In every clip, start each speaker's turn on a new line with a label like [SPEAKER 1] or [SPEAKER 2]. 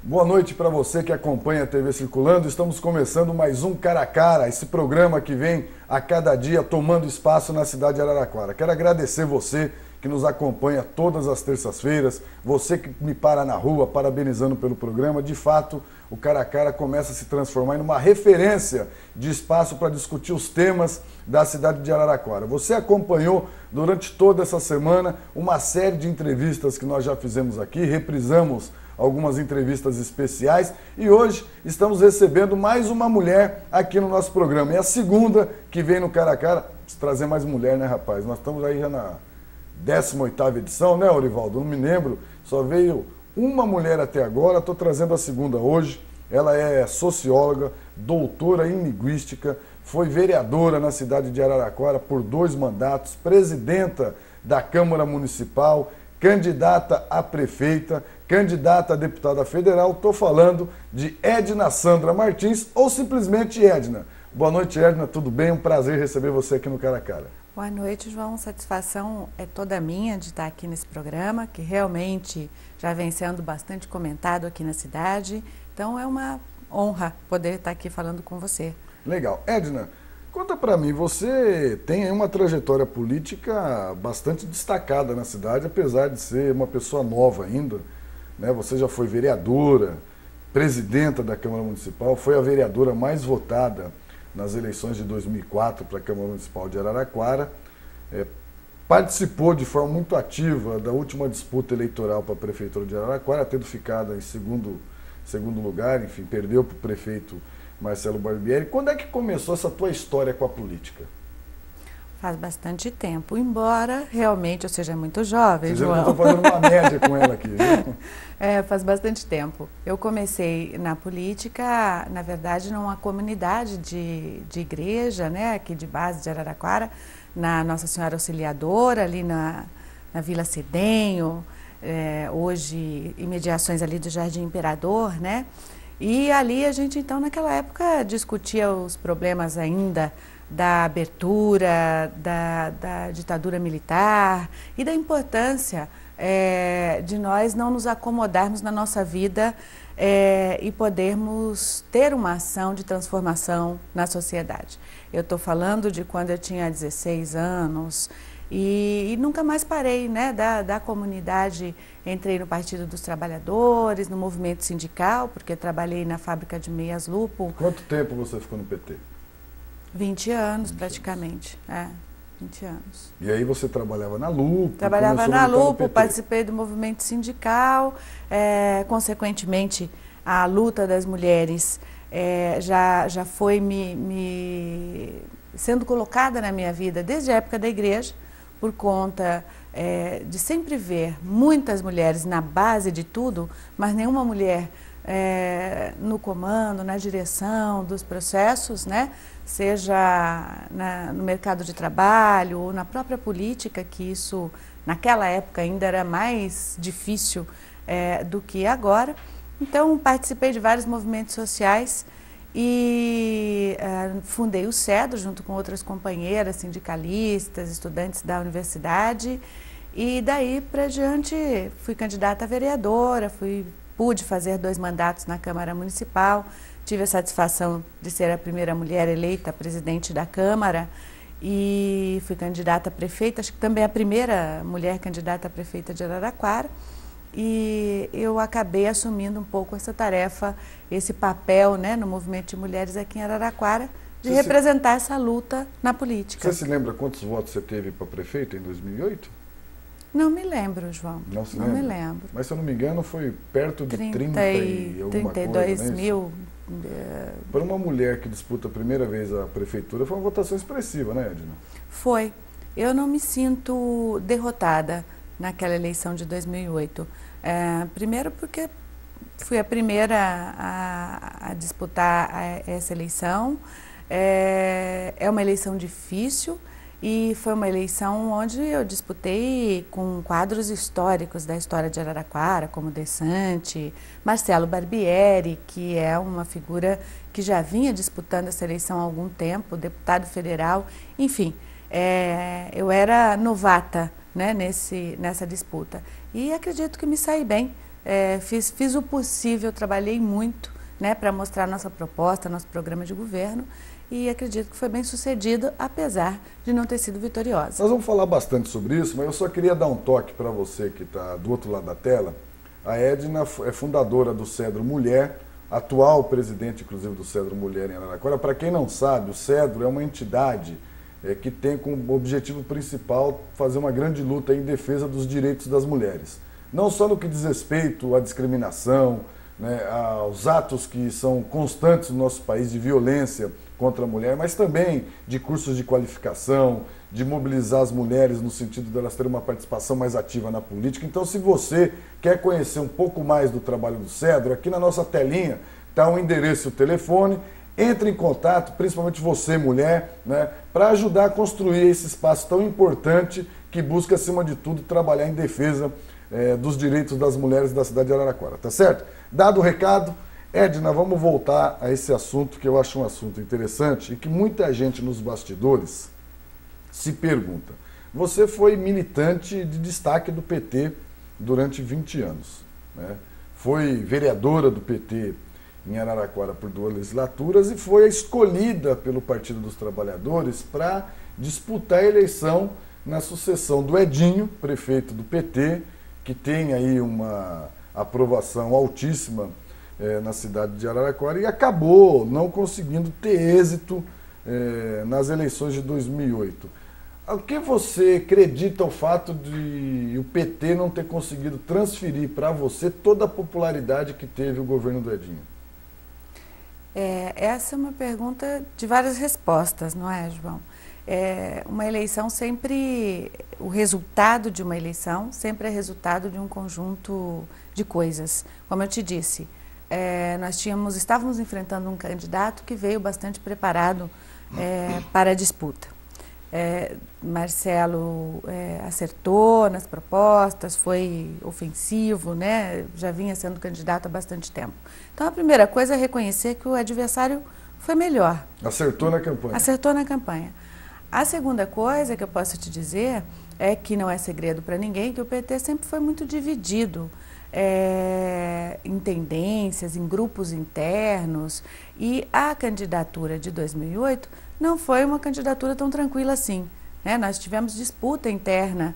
[SPEAKER 1] Boa noite para você que acompanha a TV Circulando. Estamos começando mais um Cara a Cara, esse programa que vem a cada dia tomando espaço na cidade de Araraquara. Quero agradecer você que nos acompanha todas as terças-feiras, você que me para na rua parabenizando pelo programa. De fato, o Cara a Cara começa a se transformar em uma referência de espaço para discutir os temas da cidade de Araraquara. Você acompanhou durante toda essa semana uma série de entrevistas que nós já fizemos aqui, reprisamos algumas entrevistas especiais e hoje estamos recebendo mais uma mulher aqui no nosso programa. É a segunda que vem no Cara a Cara. Preciso trazer mais mulher, né, rapaz? Nós estamos aí já na 18ª edição, né, Orivaldo? Não me lembro, só veio uma mulher até agora, estou trazendo a segunda hoje. Ela é socióloga, doutora em linguística, foi vereadora na cidade de Araraquara por 2 mandatos, presidenta da Câmara Municipal, candidata a prefeita, candidata a deputada federal. Estou falando de Edna Sandra Martins, ou simplesmente Edna. Boa noite, Edna, tudo bem? Um prazer receber você aqui no Cara a Cara.
[SPEAKER 2] Boa noite, João. Satisfação é toda minha de estar aqui nesse programa, que realmente já vem sendo bastante comentado aqui na cidade. Então é uma honra poder estar aqui falando com você.
[SPEAKER 1] Legal. Edna, conta pra mim, você tem aí uma trajetória política bastante destacada na cidade, apesar de ser uma pessoa nova ainda, né? Você já foi vereadora, presidenta da Câmara Municipal, foi a vereadora mais votada nas eleições de 2004 para a Câmara Municipal de Araraquara, participou de forma muito ativa da última disputa eleitoral para a Prefeitura de Araraquara, tendo ficado em segundo lugar, enfim, perdeu para o prefeito Marcelo Barbieri. Quando é que começou essa tua história com a política?
[SPEAKER 2] Faz bastante tempo, embora realmente eu seja muito jovem, João.
[SPEAKER 1] Eu estou fazendo uma média com ela aqui, viu?
[SPEAKER 2] Faz bastante tempo. Eu comecei na política, na verdade, numa comunidade de igreja, né, aqui de base de Araraquara, na Nossa Senhora Auxiliadora, ali na Vila Cedenho, hoje imediações ali do Jardim Imperador, né? E ali a gente, então, naquela época, discutia os problemas ainda da abertura, da ditadura militar e da importância de nós não nos acomodarmos na nossa vida e podermos ter uma ação de transformação na sociedade. Eu estou falando de quando eu tinha 16 anos e nunca mais parei, né, da comunidade. Entrei no Partido dos Trabalhadores, no movimento sindical, porque trabalhei na fábrica de meias Lupo.
[SPEAKER 1] Quanto tempo você ficou no PT?
[SPEAKER 2] 20 anos, praticamente. 20 anos.
[SPEAKER 1] E aí você trabalhava na Lupo?
[SPEAKER 2] Trabalhava na Lupo, participei do movimento sindical, consequentemente a luta das mulheres já foi sendo colocada na minha vida desde a época da igreja, por conta de sempre ver muitas mulheres na base de tudo, mas nenhuma mulher no comando, na direção dos processos, né? Seja no mercado de trabalho ou na própria política, que isso naquela época ainda era mais difícil do que agora. Então participei de vários movimentos sociais e fundei o CEDO junto com outras companheiras sindicalistas, estudantes da universidade, e daí para diante fui candidata a vereadora, pude fazer 2 mandatos na Câmara Municipal, tive a satisfação de ser a primeira mulher eleita presidente da Câmara e fui candidata a prefeita, acho que também a primeira mulher candidata a prefeita de Araraquara, e eu acabei assumindo um pouco essa tarefa, esse papel, né, no movimento de mulheres aqui em Araraquara, de representar essa luta na política.
[SPEAKER 1] Você se lembra quantos votos você teve para prefeito em 2008?
[SPEAKER 2] Não me lembro, João. Não me lembro.
[SPEAKER 1] Mas, se eu não me engano, foi perto de 30 e alguma
[SPEAKER 2] 32
[SPEAKER 1] coisa,
[SPEAKER 2] mil.
[SPEAKER 1] Para uma mulher que disputa a primeira vez a prefeitura, foi uma votação expressiva, né, Edna?
[SPEAKER 2] Foi. Eu não me sinto derrotada naquela eleição de 2008. Primeiro porque fui a primeira a disputar essa eleição. É uma eleição difícil. E foi uma eleição onde eu disputei com quadros históricos da história de Araraquara, como Dessante, Marcelo Barbieri, que é uma figura que já vinha disputando essa eleição há algum tempo, deputado federal. Enfim, eu era novata, né, nessa disputa. E acredito que me saí bem. fiz o possível, trabalhei muito, né, para mostrar nossa proposta, nosso programa de governo, e acredito que foi bem sucedido, apesar de não ter sido vitoriosa.
[SPEAKER 1] Nós vamos falar bastante sobre isso, mas eu só queria dar um toque para você que está do outro lado da tela. A Edna é fundadora do Cedro Mulher, atual presidente, inclusive, do Cedro Mulher em Araraquara. Para quem não sabe, o Cedro é uma entidade que tem como objetivo principal fazer uma grande luta em defesa dos direitos das mulheres. Não só no que diz respeito à discriminação, né, aos atos que são constantes no nosso país de violência contra a mulher, mas também de cursos de qualificação, de mobilizar as mulheres no sentido de elas terem uma participação mais ativa na política. Então, se você quer conhecer um pouco mais do trabalho do Cedro, aqui na nossa telinha está o endereço e o telefone. Entre em contato, principalmente você, mulher, né, para ajudar a construir esse espaço tão importante que busca, acima de tudo, trabalhar em defesa dos direitos das mulheres da cidade de Araraquara, tá certo? Dado o recado, Edna, vamos voltar a esse assunto que eu acho um assunto interessante e que muita gente nos bastidores se pergunta. Você foi militante de destaque do PT durante 20 anos, né? Foi vereadora do PT em Araraquara por 2 legislaturas e foi escolhida pelo Partido dos Trabalhadores para disputar a eleição na sucessão do Edinho, prefeito do PT, que tem aí uma aprovação altíssima na cidade de Araraquara e acabou não conseguindo ter êxito nas eleições de 2008. O que você acredita o fato de o PT não ter conseguido transferir para você toda a popularidade que teve o governo do Edinho?
[SPEAKER 2] Essa é uma pergunta de várias respostas, não é, João? Uma eleição sempre, o resultado de uma eleição sempre é resultado de um conjunto de coisas. Como eu te disse, estávamos enfrentando um candidato que veio bastante preparado para a disputa. Marcelo acertou nas propostas, foi ofensivo, né? Já vinha sendo candidato há bastante tempo. Então a primeira coisa é reconhecer que o adversário foi melhor.
[SPEAKER 1] Acertou na campanha.
[SPEAKER 2] Acertou na campanha. A segunda coisa que eu posso te dizer é que não é segredo para ninguém que o PT sempre foi muito dividido em tendências, em grupos internos, e a candidatura de 2008 não foi uma candidatura tão tranquila assim, né? Nós tivemos disputa interna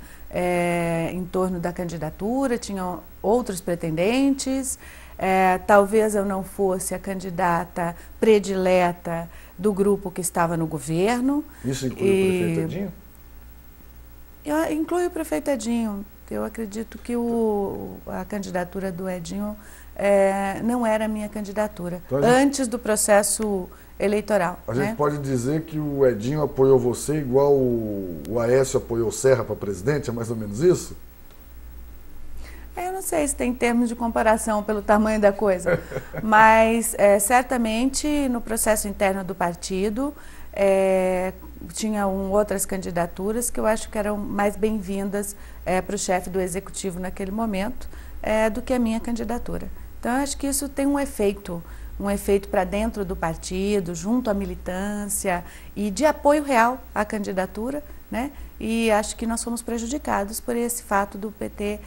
[SPEAKER 2] em torno da candidatura, tinham outros pretendentes, talvez eu não fosse a candidata predileta do grupo que estava no governo.
[SPEAKER 1] Isso inclui o prefeito Edinho?
[SPEAKER 2] Inclui o prefeito Edinho. Eu acredito que a candidatura do Edinho não era a minha candidatura, então, antes do processo eleitoral.
[SPEAKER 1] A gente pode dizer que o Edinho apoiou você igual o Aécio apoiou o Serra para presidente? É mais ou menos isso?
[SPEAKER 2] Eu não sei se tem termos de comparação pelo tamanho da coisa, mas certamente no processo interno do partido tinha outras candidaturas que eu acho que eram mais bem-vindas para o chefe do executivo naquele momento do que a minha candidatura. Então eu acho que isso tem um efeito para dentro do partido, junto à militância e de apoio real à candidatura, né? E acho que nós fomos prejudicados por esse fato do PT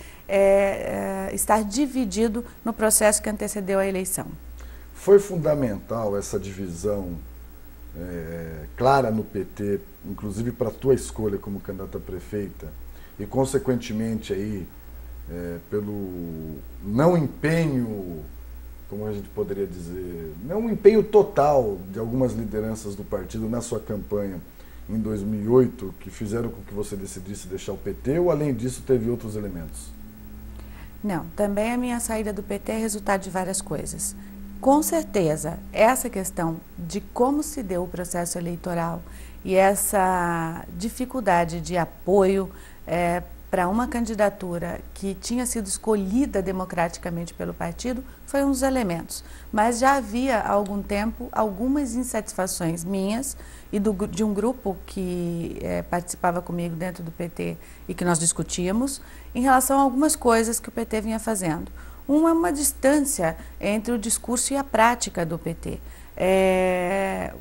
[SPEAKER 2] estar dividido no processo que antecedeu a eleição.
[SPEAKER 1] Foi fundamental essa divisão clara no PT, inclusive para a tua escolha como candidata a prefeita, e consequentemente aí pelo não empenho, como a gente poderia dizer, não um empenho total de algumas lideranças do partido na sua campanha em 2008, que fizeram com que você decidisse deixar o PT, ou além disso teve outros elementos?
[SPEAKER 2] Não, também a minha saída do PT é resultado de várias coisas. Com certeza, essa questão de como se deu o processo eleitoral e essa dificuldade de apoio para uma candidatura que tinha sido escolhida democraticamente pelo partido foi um dos elementos. Mas já havia há algum tempo algumas insatisfações minhas e de um grupo que participava comigo dentro do PT e que nós discutíamos em relação a algumas coisas que o PT vinha fazendo. Uma distância entre o discurso e a prática do PT.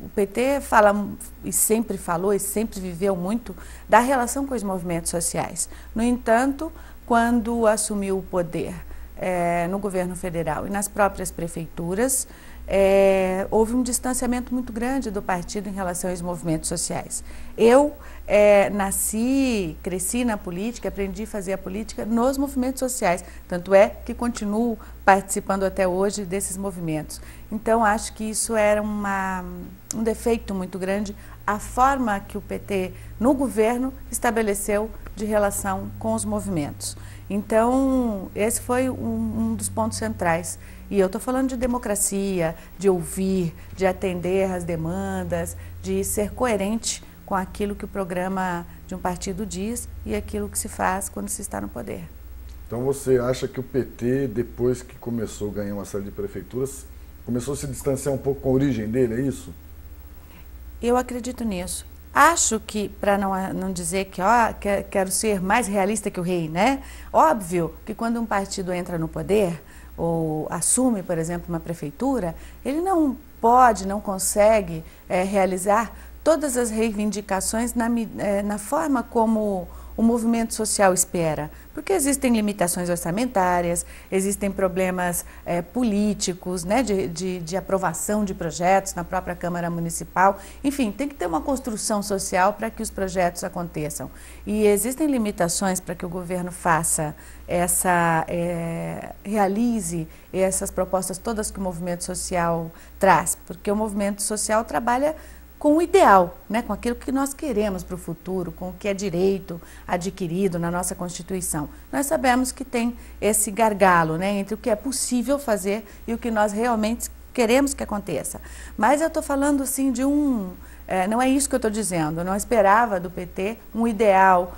[SPEAKER 2] O PT fala e sempre falou e sempre viveu muito da relação com os movimentos sociais. No entanto, quando assumiu o poder no governo federal e nas próprias prefeituras, houve um distanciamento muito grande do partido em relação aos movimentos sociais. Eu nasci, cresci na política, aprendi a fazer a política nos movimentos sociais, tanto é que continuo participando até hoje desses movimentos. Então, acho que isso era um defeito muito grande, a forma que o PT, no governo, estabeleceu de relação com os movimentos. Então, esse foi um dos pontos centrais. E eu estou falando de democracia, de ouvir, de atender às demandas, de ser coerente com aquilo que o programa de um partido diz e aquilo que se faz quando se está no poder.
[SPEAKER 1] Então você acha que o PT, depois que começou a ganhar uma série de prefeituras, começou a se distanciar um pouco com a origem dele, é isso?
[SPEAKER 2] Eu acredito nisso. Acho que, para não dizer que quero ser mais realista que o rei, né? Óbvio que quando um partido entra no poder, ou assume, por exemplo, uma prefeitura, ele não pode, não consegue realizar todas as reivindicações na forma como o movimento social espera, porque existem limitações orçamentárias, existem problemas políticos, né, de aprovação de projetos na própria Câmara Municipal, enfim, tem que ter uma construção social para que os projetos aconteçam. E existem limitações para que o governo realize essas propostas todas que o movimento social traz, porque o movimento social trabalha com o ideal, né, com aquilo que nós queremos para o futuro, com o que é direito adquirido na nossa Constituição. Nós sabemos que tem esse gargalo, né, entre o que é possível fazer e o que nós realmente queremos que aconteça. Mas eu estou falando assim de não é isso que eu estou dizendo, eu não esperava do PT um ideal,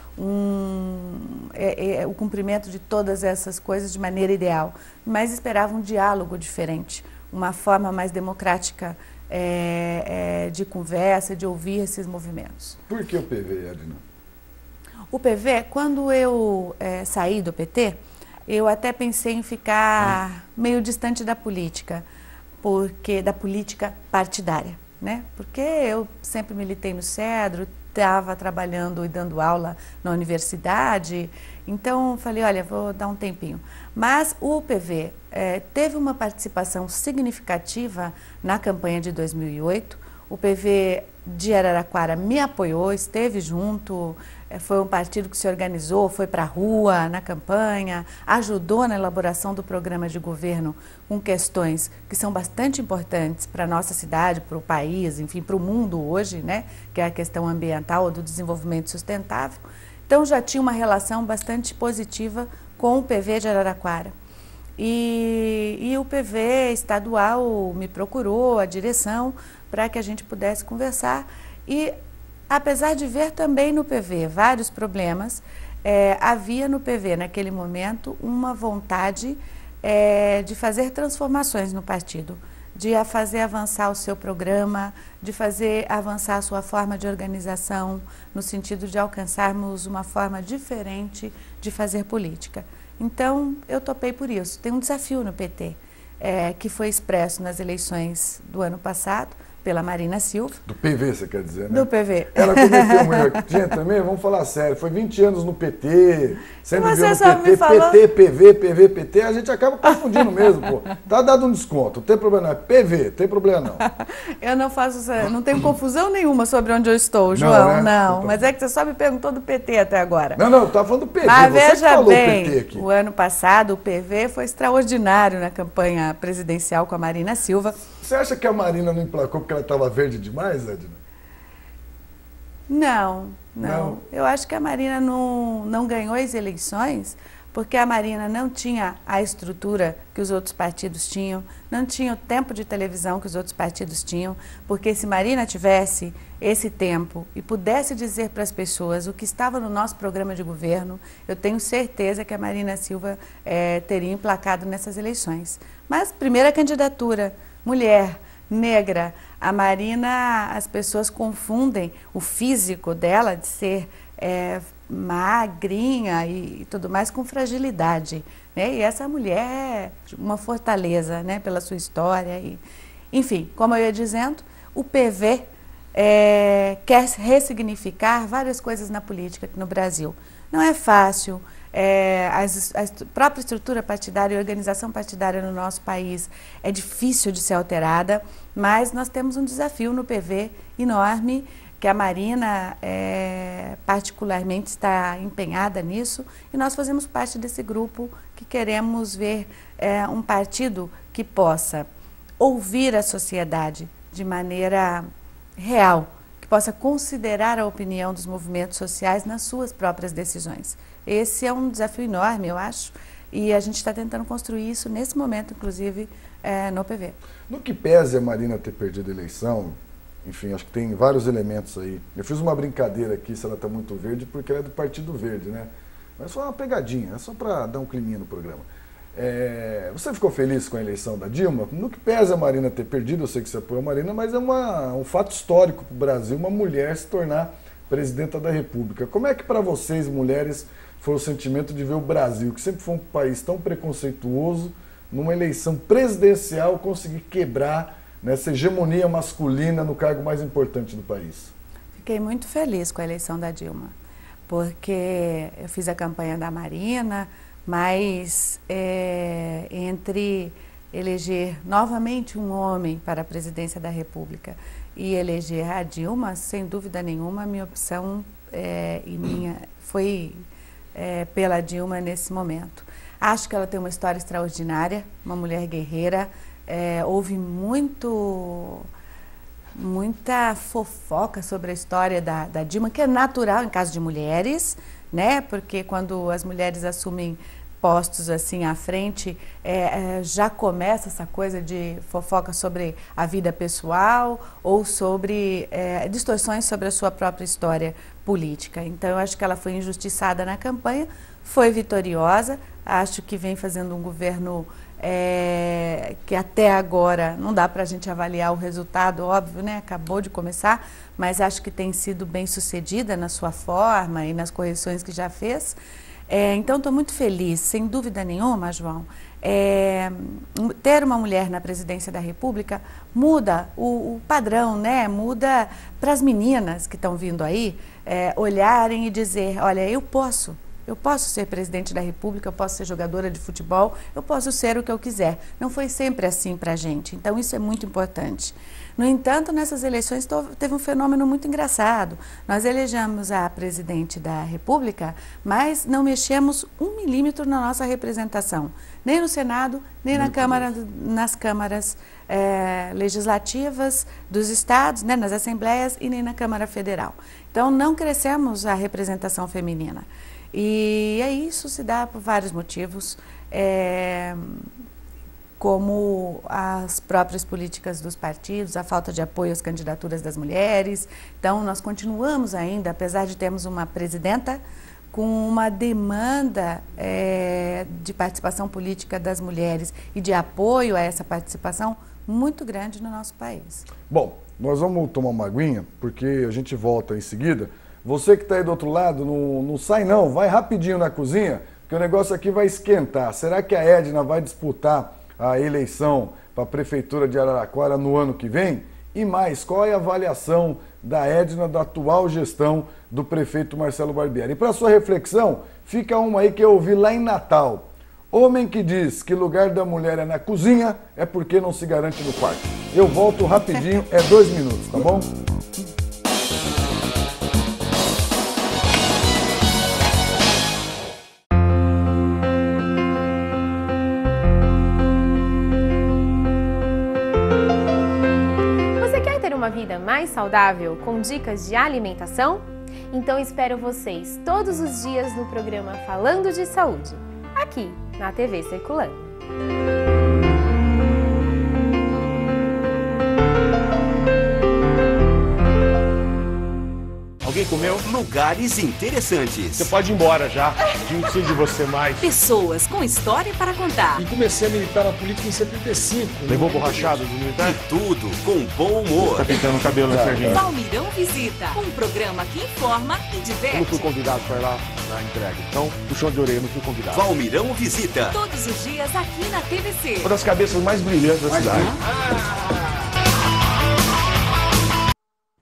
[SPEAKER 2] o cumprimento de todas essas coisas de maneira ideal, mas esperava um diálogo diferente, uma forma mais democrática de conversa, de ouvir esses movimentos.
[SPEAKER 1] Por que o PV, Edna?
[SPEAKER 2] O PV, quando eu saí do PT, eu até pensei em ficar meio distante da política partidária, né? Porque eu sempre militei no Cedro, estava trabalhando e dando aula na universidade, então falei, olha, vou dar um tempinho. Mas o PV teve uma participação significativa na campanha de 2008, o PV de Araraquara me apoiou, esteve junto, foi um partido que se organizou, foi para a rua na campanha, ajudou na elaboração do programa de governo com questões que são bastante importantes para a nossa cidade, para o país, enfim, para o mundo hoje, né, que é a questão ambiental, do desenvolvimento sustentável. Então já tinha uma relação bastante positiva com o PV de Araraquara. E o PV estadual me procurou, a direção, para que a gente pudesse conversar. E, apesar de ver também no PV vários problemas, havia no PV, naquele momento, uma vontade de fazer transformações no partido, de fazer avançar o seu programa, de fazer avançar a sua forma de organização, no sentido de alcançarmos uma forma diferente de fazer política. Então, eu topei por isso. Tem um desafio no PT, que foi expresso nas eleições do ano passado, pela Marina Silva.
[SPEAKER 1] Do PV, você quer dizer, né?
[SPEAKER 2] Do PV.
[SPEAKER 1] Ela cometeu um erro. Gente, também, vamos falar sério, foi 20 anos no PT, sempre viu no PT, falou... PT, PV, PV, PT, a gente acaba confundindo mesmo, pô. Tá dado um desconto, não tem problema não, é PV, não tem problema não.
[SPEAKER 2] Eu não tenho confusão nenhuma sobre onde eu estou, João, não. Mas é que você só me perguntou do PT até agora.
[SPEAKER 1] Não, eu estava falando do PT,
[SPEAKER 2] mas
[SPEAKER 1] você
[SPEAKER 2] veja
[SPEAKER 1] que falou
[SPEAKER 2] bem,
[SPEAKER 1] PT aqui.
[SPEAKER 2] O ano passado o PV foi extraordinário na campanha presidencial com a Marina Silva.
[SPEAKER 1] Você acha que a Marina não emplacou porque ela estava verde demais, Edna?
[SPEAKER 2] Não. Eu acho que a Marina não ganhou as eleições porque a Marina não tinha a estrutura que os outros partidos tinham, não tinha o tempo de televisão que os outros partidos tinham, porque se Marina tivesse esse tempo e pudesse dizer para as pessoas o que estava no nosso programa de governo, eu tenho certeza que a Marina Silva teria emplacado nessas eleições. Mas primeira candidatura, mulher, negra, a Marina, as pessoas confundem o físico dela de ser magrinha e tudo mais com fragilidade, né? E essa mulher é uma fortaleza, né, pela sua história. Enfim, como eu ia dizendo, o PV quer ressignificar várias coisas na política aqui no Brasil. Não é fácil. A própria estrutura partidária e organização partidária no nosso país é difícil de ser alterada, mas nós temos um desafio no PV enorme, que a Marina particularmente está empenhada nisso, e nós fazemos parte desse grupo que queremos ver um partido que possa ouvir a sociedade de maneira real, que possa considerar a opinião dos movimentos sociais nas suas próprias decisões. Esse é um desafio enorme, eu acho, e a gente está tentando construir isso nesse momento, inclusive, no PV.
[SPEAKER 1] No que pese a Marina ter perdido a eleição, enfim, acho que tem vários elementos aí. Eu fiz uma brincadeira aqui, se ela está muito verde, porque ela é do Partido Verde, né? Mas foi uma pegadinha, é só para dar um climinha no programa. Você ficou feliz com a eleição da Dilma? No que pese a Marina ter perdido, eu sei que você apoiou a Marina, mas é um fato histórico para o Brasil, uma mulher se tornar presidenta da República. Como é que para vocês, mulheres, foi o sentimento de ver o Brasil, que sempre foi um país tão preconceituoso, numa eleição presidencial conseguir quebrar nessa hegemonia masculina no cargo mais importante do país?
[SPEAKER 2] Fiquei muito feliz com a eleição da Dilma, porque eu fiz a campanha da Marina, mas entre eleger novamente um homem para a presidência da República e eleger a Dilma, sem dúvida nenhuma, a minha opção foi pela Dilma nesse momento. Acho que ela tem uma história extraordinária, uma mulher guerreira. Houve muita fofoca sobre a história da Dilma, que é natural em caso de mulheres, né? Porque quando as mulheres assumem postos assim à frente, já começa essa coisa de fofoca sobre a vida pessoal ou sobre distorções sobre a sua própria história política. Então, eu acho que ela foi injustiçada na campanha, foi vitoriosa, acho que vem fazendo um governo que até agora não dá para a gente avaliar o resultado, óbvio, né? Acabou de começar, mas acho que tem sido bem sucedida na sua forma e nas correções que já fez. Então, estou muito feliz, sem dúvida nenhuma, João. Ter uma mulher na presidência da República muda o padrão, né? Muda para as meninas que estão vindo aí olharem e dizer, olha, eu posso ser presidente da República, eu posso ser jogadora de futebol, eu posso ser o que eu quiser. Não foi sempre assim para a gente, então isso é muito importante. No entanto, nessas eleições teve um fenômeno muito engraçado. Nós elegemos a presidente da República, mas não mexemos 1 milímetro na nossa representação, nem no Senado, nem nas câmaras legislativas dos estados, né, nas assembleias e nem na Câmara Federal. Então, não crescemos a representação feminina. E isso se dá por vários motivos, como as próprias políticas dos partidos, a falta de apoio às candidaturas das mulheres. Então, nós continuamos ainda, apesar de termos uma presidenta, com uma demanda de participação política das mulheres e de apoio a essa participação muito grande no nosso país.
[SPEAKER 1] Bom, nós vamos tomar uma aguinha, porque a gente volta em seguida. Você que está aí do outro lado, não sai não, vai rapidinho na cozinha, que o negócio aqui vai esquentar. Será que a Edna vai disputar a eleição para a Prefeitura de Araraquara no ano que vem? E mais, qual é a avaliação da Edna da atual gestão do prefeito Marcelo Barbieri? E para sua reflexão, fica uma aí que eu ouvi lá em Natal. Homem que diz que lugar da mulher é na cozinha é porque não se garante no quarto. Eu volto rapidinho, 2 minutos, tá bom?
[SPEAKER 3] Uma vida mais saudável com dicas de alimentação? Então espero vocês todos os dias no programa Falando de Saúde, aqui na TV Circulando.
[SPEAKER 4] Alguém comeu? Lugares interessantes.
[SPEAKER 5] Você pode ir embora já, não preciso de você mais.
[SPEAKER 6] Pessoas com história para contar.
[SPEAKER 5] E comecei a militar na política em 75. Levou borrachado do militar?
[SPEAKER 4] E tudo com bom humor.
[SPEAKER 5] Tá pintando o cabelo, né, Serginho?
[SPEAKER 6] Palmeirão Visita, um programa que informa e diverte.
[SPEAKER 5] Eu não fui convidado para ir lá na entrega, então, puxão de orelha, não fui convidado.
[SPEAKER 4] Palmeirão Visita.
[SPEAKER 6] Todos os dias aqui na TVC.
[SPEAKER 5] Uma das cabeças mais brilhantes da cidade.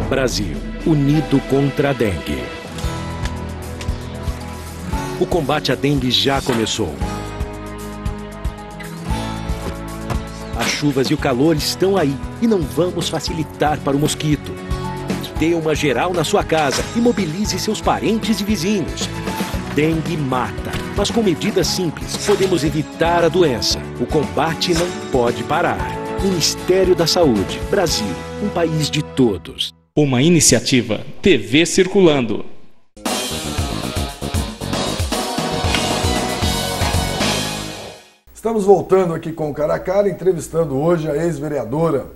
[SPEAKER 7] Brasil, unido contra a dengue. O combate à dengue já começou. As chuvas e o calor estão aí e não vamos facilitar para o mosquito. Dê uma geral na sua casa e mobilize seus parentes e vizinhos. Dengue mata, mas com medidas simples podemos evitar a doença. O combate não pode parar. Ministério da Saúde, Brasil, um país de todos.
[SPEAKER 8] Uma iniciativa TV Circulando.
[SPEAKER 1] Estamos voltando aqui com o Cara a Cara, entrevistando hoje a ex-vereadora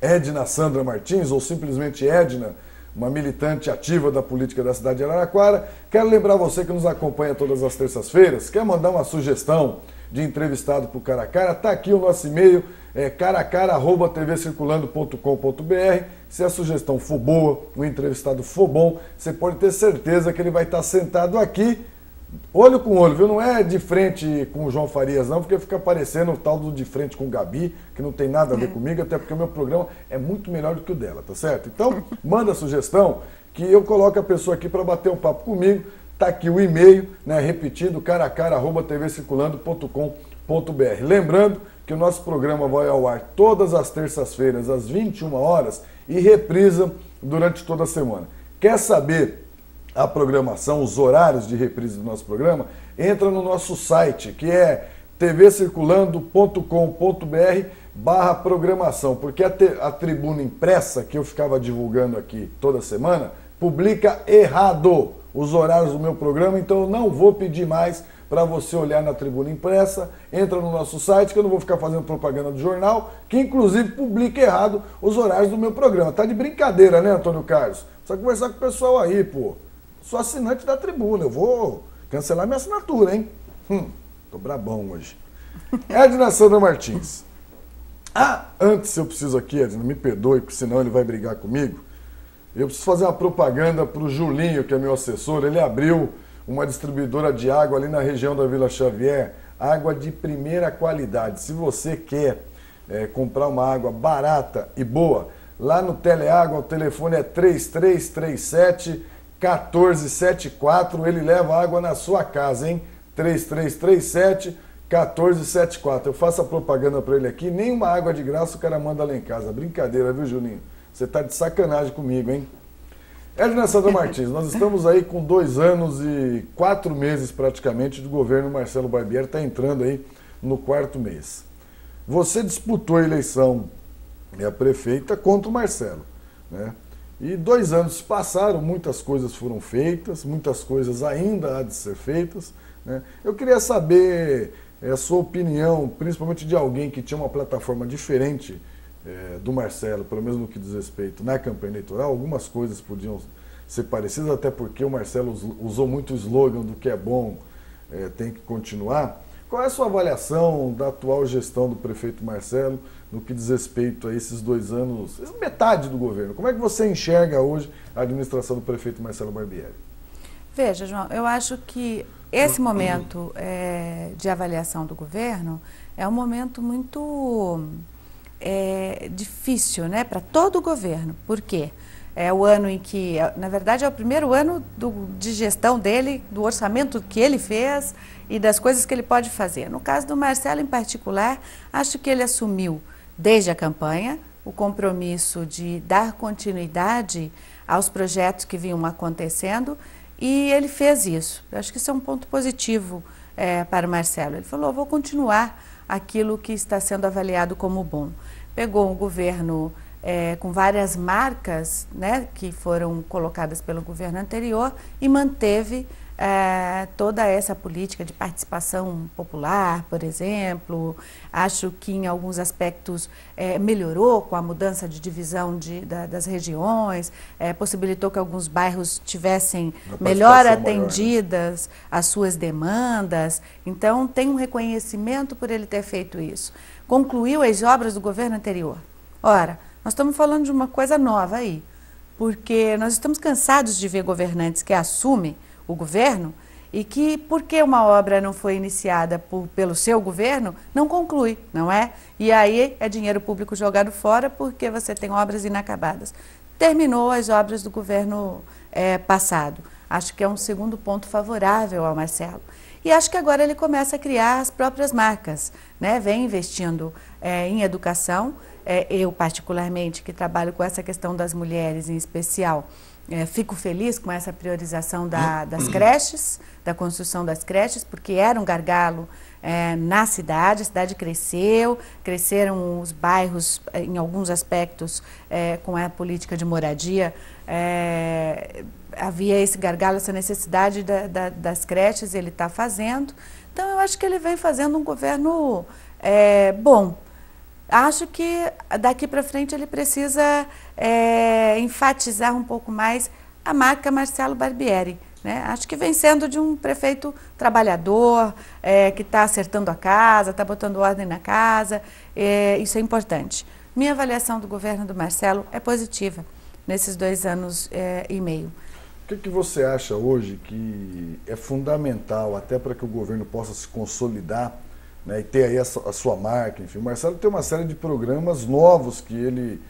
[SPEAKER 1] Edna Sandra Martins, ou simplesmente Edna, uma militante ativa da política da cidade de Araraquara. Quero lembrar você que nos acompanha todas as terças-feiras, quer mandar uma sugestão de entrevistado para o Cara a Cara, está aqui o nosso e-mail, caracara@tvcirculando.com.br. Se a sugestão for boa, o entrevistado for bom, você pode ter certeza que ele vai estar sentado aqui, olho com olho, viu? Não é de frente com o João Farias, não, porque fica parecendo o tal do de frente com o Gabi, que não tem nada a ver comigo, até porque o meu programa é muito melhor do que o dela, tá certo? Então, manda a sugestão que eu coloco a pessoa aqui para bater um papo comigo. Tá aqui o e-mail, né, repetindo, caracara@tvcirculando.com.br. Lembrando que o nosso programa vai ao ar todas as terças-feiras, às 21 horas, e reprisa durante toda a semana. Quer saber a programação, os horários de reprise do nosso programa? Entra no nosso site, que é tvcirculando.com.br/programação, porque a tribuna impressa, que eu ficava divulgando aqui toda semana, publica errado os horários do meu programa, então eu não vou pedir mais para você olhar na tribuna impressa. Entra no nosso site, que eu não vou ficar fazendo propaganda do jornal, que inclusive publica errado os horários do meu programa. Tá de brincadeira, né, Antônio Carlos? Precisa conversar com o pessoal aí, pô. Sou assinante da tribuna, eu vou cancelar minha assinatura, hein? Tô brabão hoje. Edna Sandra Martins. Antes eu preciso aqui, Edna, me perdoe, porque senão ele vai brigar comigo. Eu preciso fazer uma propaganda para o Julinho, que é meu assessor. Ele abriu uma distribuidora de água ali na região da Vila Xavier, água de primeira qualidade. Se você quer comprar uma água barata e boa, lá no Teleágua o telefone é 3337-1474, ele leva água na sua casa, hein? 3337-1474. Eu faço a propaganda para ele aqui, nem uma água de graça o cara manda lá em casa. Brincadeira, viu, Julinho? Você tá de sacanagem comigo, hein? Edna Sandra Martins, nós estamos aí com 2 anos e 4 meses praticamente do governo Marcelo Barbieri, está entrando aí no 4º mês. Você disputou a eleição a prefeita contra o Marcelo, né? E 2 anos se passaram, muitas coisas foram feitas, muitas coisas ainda há de ser feitas, né? Eu queria saber a sua opinião, principalmente de alguém que tinha uma plataforma diferente do Marcelo, pelo menos no que diz respeito na campanha eleitoral. Algumas coisas podiam ser parecidas, até porque o Marcelo usou muito o slogan do que é bom, tem que continuar. Qual é a sua avaliação da atual gestão do prefeito Marcelo no que diz respeito a esses 2 anos, metade do governo? Como é que você enxerga hoje a administração do prefeito Marcelo Barbieri?
[SPEAKER 2] Veja, João, eu acho que esse momento de avaliação do governo é um momento muito difícil, né, para todo o governo. Por quê? É o ano em que, na verdade, é o primeiro ano de gestão dele, do orçamento que ele fez e das coisas que ele pode fazer. No caso do Marcelo, em particular, acho que ele assumiu, desde a campanha, o compromisso de dar continuidade aos projetos que vinham acontecendo, e ele fez isso. Eu acho que isso é um ponto positivo para o Marcelo. Ele falou: vou continuar aquilo que está sendo avaliado como bom. Pegou um governo com várias marcas, né, que foram colocadas pelo governo anterior, e manteve toda essa política de participação popular, por exemplo. Acho que em alguns aspectos melhorou com a mudança de divisão das regiões, possibilitou que alguns bairros tivessem melhor atendidas as suas demandas. Então, tem um reconhecimento por ele ter feito isso. Concluiu as obras do governo anterior. Ora, nós estamos falando de uma coisa nova aí, porque nós estamos cansados de ver governantes que assumem o governo e que, porque uma obra não foi iniciada pelo seu governo, não conclui, não é? E aí é dinheiro público jogado fora porque você tem obras inacabadas. terminou as obras do governo passado. Acho que é um segundo ponto favorável ao Marcelo. E acho que agora ele começa a criar as próprias marcas, né? Vem investindo em educação. Eu, particularmente, que trabalho com essa questão das mulheres em especial, fico feliz com essa priorização das creches, da construção das creches, porque era um gargalo na cidade. A cidade cresceram os bairros em alguns aspectos com a política de moradia. Havia esse gargalo, essa necessidade das creches, ele está fazendo. Então, eu acho que ele vem fazendo um governo bom. Acho que daqui para frente ele precisa enfatizar um pouco mais a marca Marcelo Barbieri, né? Acho que vem sendo de um prefeito trabalhador, que está acertando a casa, está botando ordem na casa, isso é importante. Minha avaliação do governo do Marcelo é positiva nesses 2 anos e meio.
[SPEAKER 1] O que você acha hoje que é fundamental até para que o governo possa se consolidar, né, e ter aí a sua marca? Enfim, o Marcelo tem uma série de programas novos que ele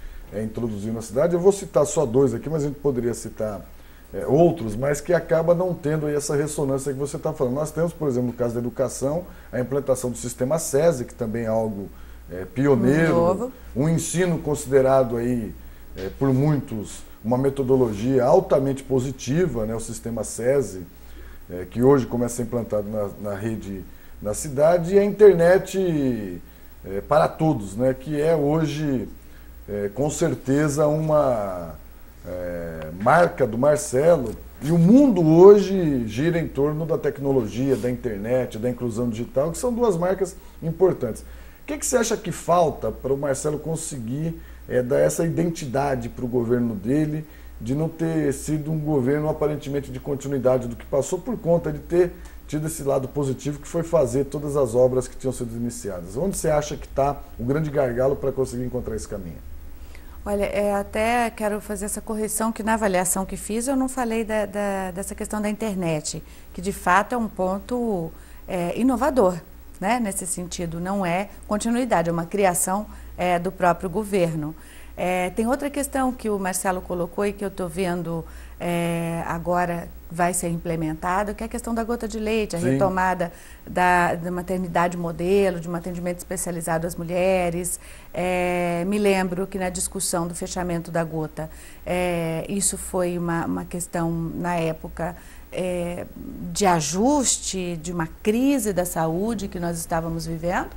[SPEAKER 1] introduziu na cidade. Eu vou citar só 2 aqui, mas a gente poderia citar outros, mas que acaba não tendo aí essa ressonância que você está falando. Nós temos, por exemplo, no caso da educação, a implantação do sistema SESI, que também é algo pioneiro, um ensino considerado aí por muitos uma metodologia altamente positiva, né, o sistema SESI, que hoje começa a ser implantado na rede na cidade, e a internet para todos, né, que é hoje com certeza uma marca do Marcelo, e o mundo hoje gira em torno da tecnologia, da internet, da inclusão digital, que são 2 marcas importantes. O que você acha que falta para o Marcelo conseguir dar essa identidade para o governo dele, de não ter sido um governo aparentemente de continuidade do que passou, por conta de ter tido esse lado positivo, que foi fazer todas as obras que tinham sido iniciadas? Onde você acha que está o grande gargalo para conseguir encontrar esse caminho?
[SPEAKER 2] Olha, até quero fazer essa correção, que na avaliação que fiz eu não falei dessa questão da internet, que de fato é um ponto inovador, né? Nesse sentido, não é continuidade, é uma criação do próprio governo. Tem outra questão que o Marcelo colocou e que eu estou vendo agora vai ser implementado, que é a questão da gota de leite, a retomada da maternidade modelo, de um atendimento especializado às mulheres. Me lembro que na discussão do fechamento da gota, isso foi uma questão, na época, de ajuste, de uma crise da saúde que nós estávamos vivendo.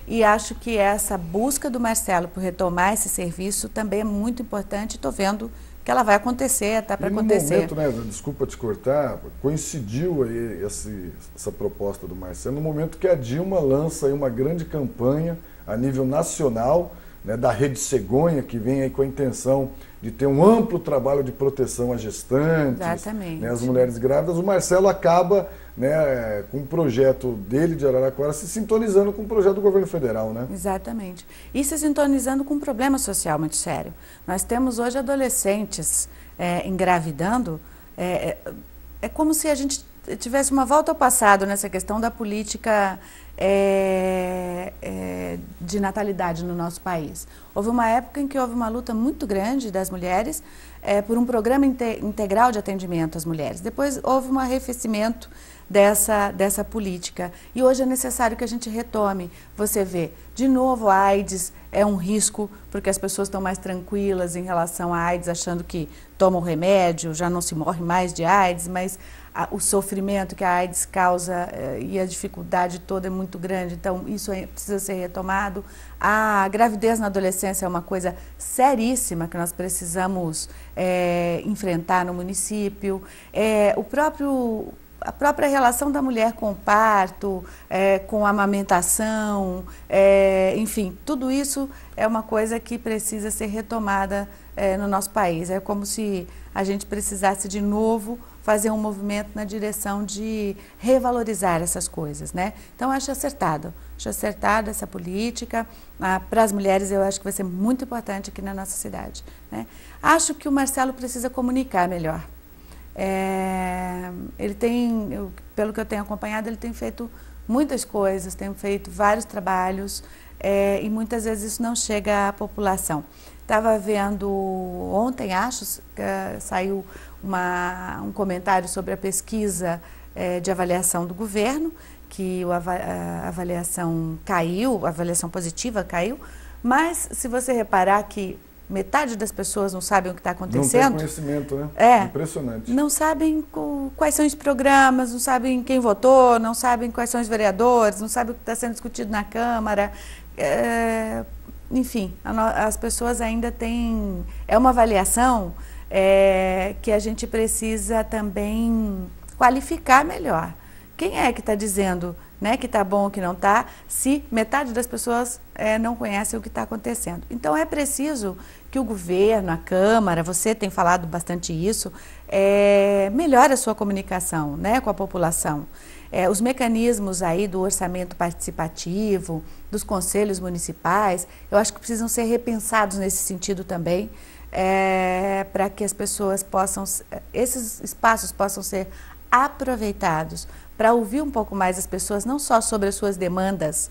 [SPEAKER 2] E acho que essa busca do Marcelo por retomar esse serviço também é muito importante. Estou vendo que ela vai acontecer, está para acontecer.
[SPEAKER 1] No momento, né, desculpa te cortar, coincidiu aí essa proposta do Marcelo no momento que a Dilma lança aí uma grande campanha a nível nacional, né, da Rede Cegonha, que vem aí com a intenção de ter um amplo trabalho de proteção às gestantes, né, às mulheres grávidas. O Marcelo acaba, né, com o projeto dele de Araraquara se sintonizando com o projeto do governo federal, né?
[SPEAKER 2] Exatamente. E se sintonizando com um problema social muito sério. Nós temos hoje adolescentes engravidando. É como se a gente tivesse uma volta ao passado nessa questão da política de natalidade no nosso país. Houve uma época em que houve uma luta muito grande das mulheres por um programa integral de atendimento às mulheres. Depois houve um arrefecimento dessa política. E hoje é necessário que a gente retome. Você vê, de novo, a AIDS é um risco, porque as pessoas estão mais tranquilas em relação à AIDS, achando que tomam remédio, já não se morre mais de AIDS, mas o sofrimento que a AIDS causa e a dificuldade toda é muito grande, então isso precisa ser retomado. A gravidez na adolescência é uma coisa seríssima que nós precisamos enfrentar no município. A própria relação da mulher com o parto, com a amamentação, enfim, tudo isso é uma coisa que precisa ser retomada no nosso país. É como se a gente precisasse de novo fazer um movimento na direção de revalorizar essas coisas, né? Então, acho acertado essa política. Para as mulheres, eu acho que vai ser muito importante aqui na nossa cidade, né? Acho que o Marcelo precisa comunicar melhor. Ele tem, pelo que eu tenho acompanhado, ele tem feito muitas coisas, tem feito vários trabalhos e muitas vezes isso não chega à população. Estava vendo ontem, acho, saiu um comentário sobre a pesquisa de avaliação do governo, que a avaliação caiu, a avaliação positiva caiu, mas se você reparar que metade das pessoas não sabem o que está acontecendo.
[SPEAKER 1] Não tem conhecimento, né? Impressionante.
[SPEAKER 2] Não sabem quais são os programas, não sabem quem votou, não sabem quais são os vereadores, não sabem o que está sendo discutido na Câmara. Enfim, as pessoas ainda têm... É uma avaliação que a gente precisa também qualificar melhor. Quem é que está dizendo, né, que está bom ou que não está, se metade das pessoas não conhecem o que está acontecendo? Então é preciso que o governo, a Câmara, você tem falado bastante isso, melhore a sua comunicação, né, com a população. Os mecanismos aí do orçamento participativo, dos conselhos municipais, eu acho que precisam ser repensados nesse sentido também, para que as pessoas possam, esses espaços possam ser aproveitados para ouvir um pouco mais as pessoas, não só sobre as suas demandas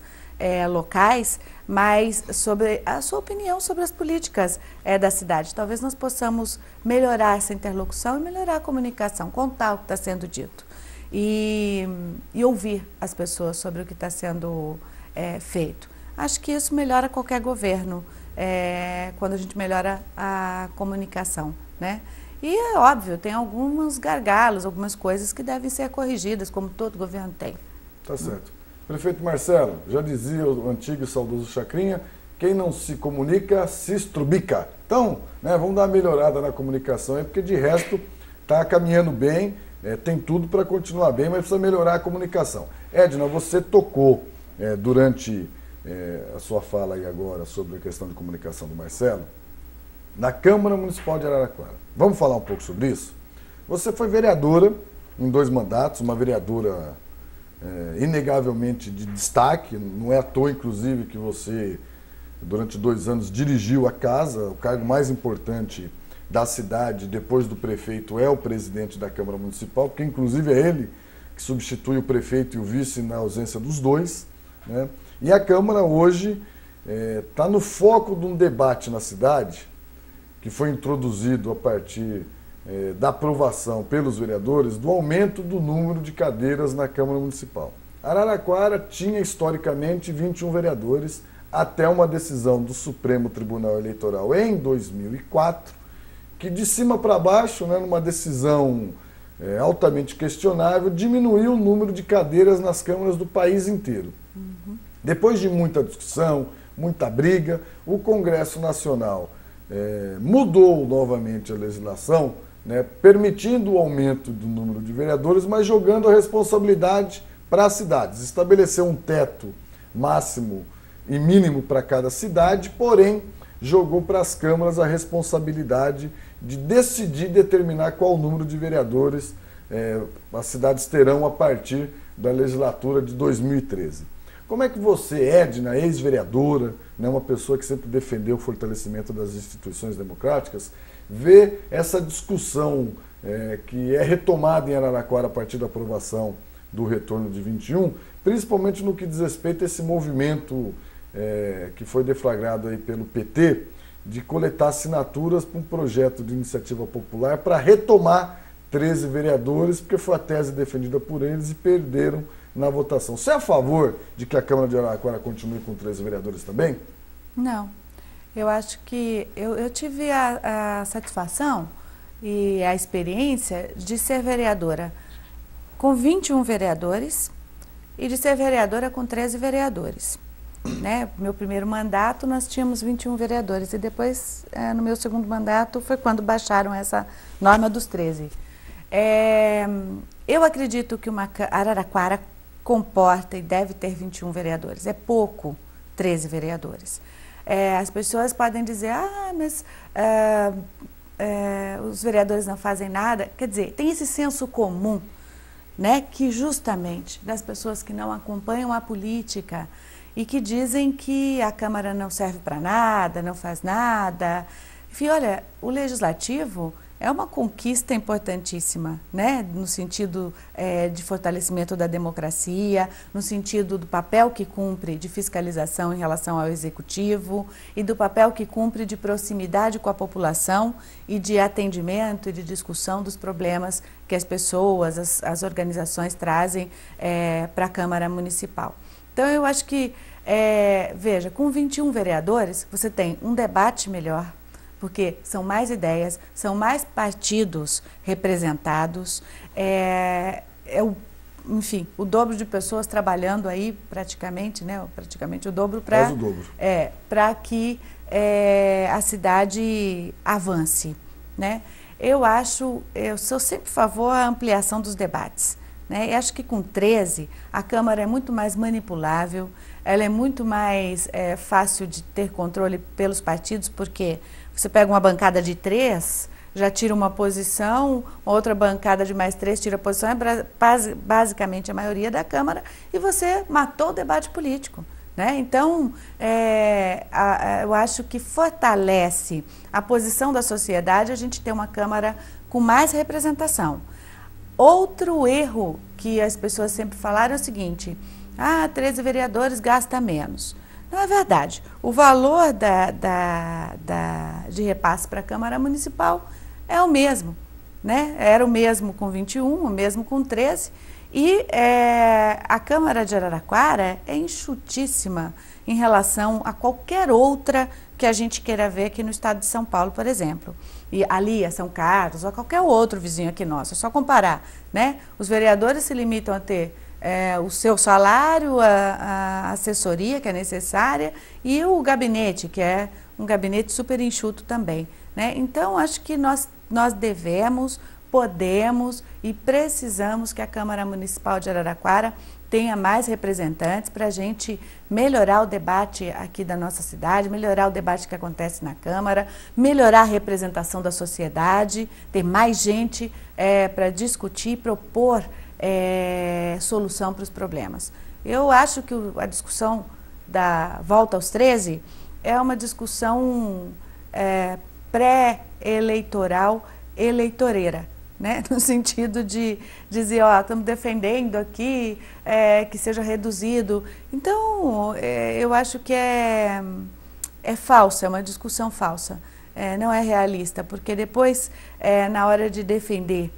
[SPEAKER 2] locais, mas sobre a sua opinião sobre as políticas da cidade. Talvez nós possamos melhorar essa interlocução e melhorar a comunicação, contar o que está sendo dito e ouvir as pessoas sobre o que está sendo feito. Acho que isso melhora qualquer governo, quando a gente melhora a comunicação, né? E é óbvio, tem alguns gargalos, algumas coisas que devem ser corrigidas, como todo governo tem.
[SPEAKER 1] Tá certo. Prefeito Marcelo, já dizia o antigo e saudoso Chacrinha, quem não se comunica, se estrubica. Então, né, vamos dar uma melhorada na comunicação aí, porque de resto está caminhando bem, tem tudo para continuar bem, mas precisa melhorar a comunicação. Edna, você tocou durante a sua fala aí agora sobre a questão de comunicação do Marcelo, na Câmara Municipal de Araraquara. Vamos falar um pouco sobre isso? Você foi vereadora em 2 mandatos, uma vereadora inegavelmente de destaque, não é à toa, inclusive, que você, durante 2 anos, dirigiu a casa, o cargo mais importante da cidade, depois do prefeito, é o presidente da Câmara Municipal, porque, inclusive, é ele que substitui o prefeito e o vice na ausência dos dois, né? E a Câmara, hoje, está no foco de um debate na cidade, que foi introduzido a partir da aprovação pelos vereadores do aumento do número de cadeiras na Câmara Municipal. Araraquara tinha historicamente 21 vereadores até uma decisão do Supremo Tribunal Eleitoral em 2004, que de cima para baixo, né, numa decisão altamente questionável, diminuiu o número de cadeiras nas câmaras do país inteiro. Uhum. Depois de muita discussão, muita briga, o Congresso Nacional mudou novamente a legislação, né, permitindo o aumento do número de vereadores, mas jogando a responsabilidade para as cidades. Estabeleceu um teto máximo e mínimo para cada cidade, porém jogou para as câmaras a responsabilidade de decidir determinar qual o número de vereadores as cidades terão a partir da legislatura de 2013. Como é que você, Edna, ex-vereadora, né, uma pessoa que sempre defendeu o fortalecimento das instituições democráticas, vê essa discussão que é retomada em Araraquara a partir da aprovação do retorno de 21, principalmente no que diz respeito a esse movimento que foi deflagrado aí pelo PT, de coletar assinaturas para um projeto de iniciativa popular para retomar 13 vereadores, porque foi a tese defendida por eles e perderam na votação. Você é a favor de que a Câmara de Araraquara continue com 13 vereadores também?
[SPEAKER 2] Não. Eu acho que eu tive a satisfação e a experiência de ser vereadora com 21 vereadores e de ser vereadora com 13 vereadores. Né? Meu primeiro mandato nós tínhamos 21 vereadores e depois, no meu segundo mandato, foi quando baixaram essa norma dos 13. Eu acredito que Araraquara comporta e deve ter 21 vereadores. É pouco 13 vereadores. As pessoas podem dizer, mas os vereadores não fazem nada. Quer dizer, tem esse senso comum, né, que justamente das pessoas que não acompanham a política e que dizem que a Câmara não serve para nada, não faz nada. Enfim, olha, o Legislativo é uma conquista importantíssima, né? No sentido de fortalecimento da democracia, no sentido do papel que cumpre de fiscalização em relação ao executivo e do papel que cumpre de proximidade com a população e de atendimento e de discussão dos problemas que as pessoas, as organizações trazem para a Câmara Municipal. Então, eu acho que, veja, com 21 vereadores, você tem um debate melhor, porque são mais ideias, são mais partidos representados, enfim, o dobro de pessoas trabalhando aí praticamente, né? Praticamente o dobro para que a cidade avance, né? Eu sou sempre a favor da ampliação dos debates, né? E acho que com 13 a Câmara é muito mais manipulável, ela é muito mais fácil de ter controle pelos partidos, porque você pega uma bancada de 3, já tira uma posição, outra bancada de mais 3 tira a posição, basicamente a maioria da Câmara, e você matou o debate político, né? Então, eu acho que fortalece a posição da sociedade a gente ter uma Câmara com mais representação. Outro erro que as pessoas sempre falaram é o seguinte: 13 vereadores gasta menos. Não é verdade. O valor de repasse para a Câmara Municipal é o mesmo, né? Era o mesmo com 21, o mesmo com 13. E a Câmara de Araraquara é enxutíssima em relação a qualquer outra que a gente queira ver aqui no estado de São Paulo, por exemplo. E ali a São Carlos, ou a qualquer outro vizinho aqui nosso, é só comparar, né? Os vereadores se limitam a ter o seu salário, a assessoria que é necessária e o gabinete, que é um gabinete super enxuto também, né? Então, acho que nós devemos, podemos e precisamos que a Câmara Municipal de Araraquara tenha mais representantes para a gente melhorar o debate aqui da nossa cidade, melhorar o debate que acontece na Câmara, melhorar a representação da sociedade, ter mais gente para discutir e propor solução para os problemas. Eu acho que a discussão da volta aos 13 é uma discussão pré-eleitoral, eleitoreira, né? No sentido de dizer, estamos defendendo aqui que seja reduzido. Então, eu acho que é falsa, é uma discussão falsa, não é realista, porque depois, na hora de defender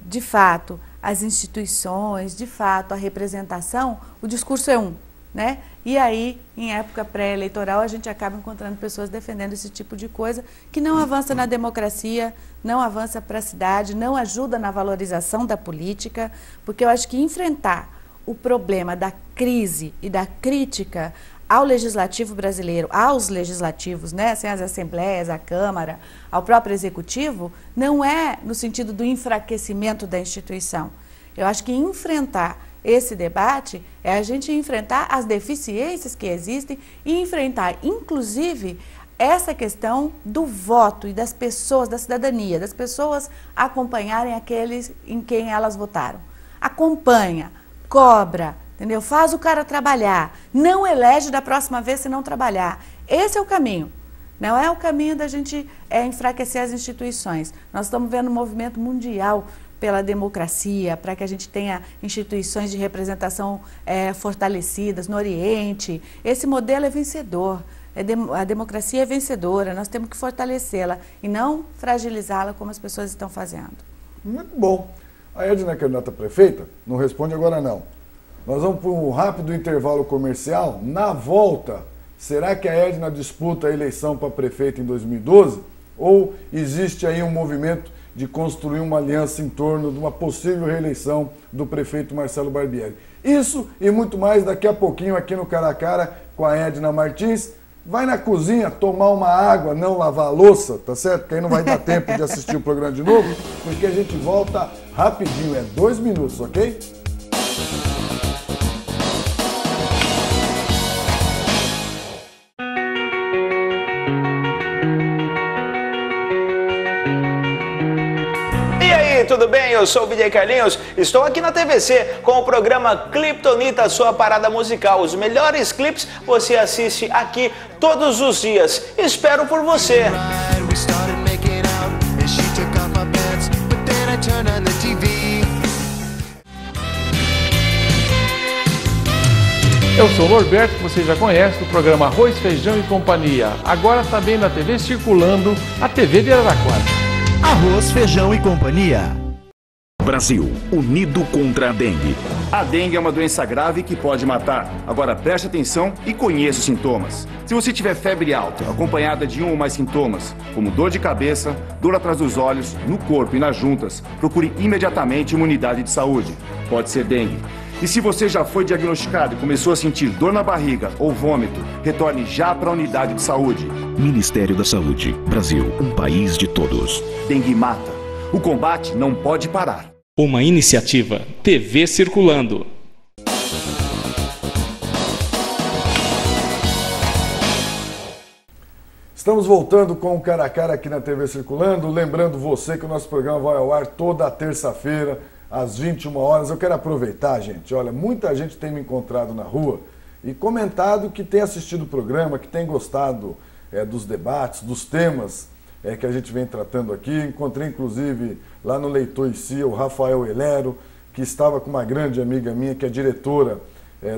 [SPEAKER 2] de fato as instituições, de fato a representação, o discurso é um, né? E aí, em época pré-eleitoral, a gente acaba encontrando pessoas defendendo esse tipo de coisa que não avança na democracia, não avança para a cidade, não ajuda na valorização da política, porque eu acho que enfrentar o problema da crise e da crítica ao legislativo brasileiro, aos legislativos, né, assim, as assembleias, a Câmara, ao próprio Executivo, não é no sentido do enfraquecimento da instituição. Eu acho que enfrentar esse debate é a gente enfrentar as deficiências que existem e enfrentar, inclusive, essa questão do voto e das pessoas, da cidadania, das pessoas acompanharem aqueles em quem elas votaram. Acompanha, cobra, entendeu? Faz o cara trabalhar, não elege da próxima vez se não trabalhar. Esse é o caminho. Não é o caminho da gente enfraquecer as instituições. Nós estamos vendo um movimento mundial pela democracia, para que a gente tenha instituições de representação fortalecidas no Oriente. Esse modelo é vencedor. A democracia é vencedora, nós temos que fortalecê-la e não fragilizá-la como as pessoas estão fazendo.
[SPEAKER 1] Muito bom. A Edna é candidata a prefeita? Não responde agora não. Nós vamos para um rápido intervalo comercial. Na volta, será que a Edna disputa a eleição para prefeita em 2012? Ou existe aí um movimento de construir uma aliança em torno de uma possível reeleição do prefeito Marcelo Barbieri? Isso e muito mais daqui a pouquinho aqui no Cara a Cara com a Edna Martins. Vai na cozinha tomar uma água, não lavar a louça, tá certo? Porque aí não vai dar tempo de assistir o programa de novo, porque a gente volta rapidinho, 2 minutos, ok?
[SPEAKER 9] Tudo bem? Eu sou o DJ Carlinhos, estou aqui na TVC com o programa Cliptonita, sua parada musical. Os melhores clipes você assiste aqui todos os dias. Espero por você.
[SPEAKER 10] I turn on the TV.
[SPEAKER 11] Eu sou o Norberto, que você já conhece, do programa Arroz, Feijão e Companhia. Agora também na TV Circulando, a TV de Araraquara.
[SPEAKER 12] Arroz, Feijão e Companhia.
[SPEAKER 13] Brasil, unido contra a dengue.
[SPEAKER 14] A dengue é uma doença grave que pode matar. Agora preste atenção e conheça os sintomas. Se você tiver febre alta, acompanhada de um ou mais sintomas, como dor de cabeça, dor atrás dos olhos, no corpo e nas juntas, procure imediatamente uma unidade de saúde. Pode ser dengue. E se você já foi diagnosticado e começou a sentir dor na barriga ou vômito, retorne já para a unidade de saúde.
[SPEAKER 13] Ministério da Saúde. Brasil, um país de todos.
[SPEAKER 14] Dengue mata. O combate não pode parar.
[SPEAKER 8] Uma iniciativa TV Circulando.
[SPEAKER 1] Estamos voltando com o Cara a Cara aqui na TV Circulando. Lembrando você que o nosso programa vai ao ar toda terça-feira, às 21 horas. Eu quero aproveitar, gente. Olha, muita gente tem me encontrado na rua e comentado que tem assistido o programa, que tem gostado dos debates, dos temas que a gente vem tratando aqui. Encontrei, inclusive, lá no Leitor e Cia, o Rafael Helero, que estava com uma grande amiga minha, que é diretora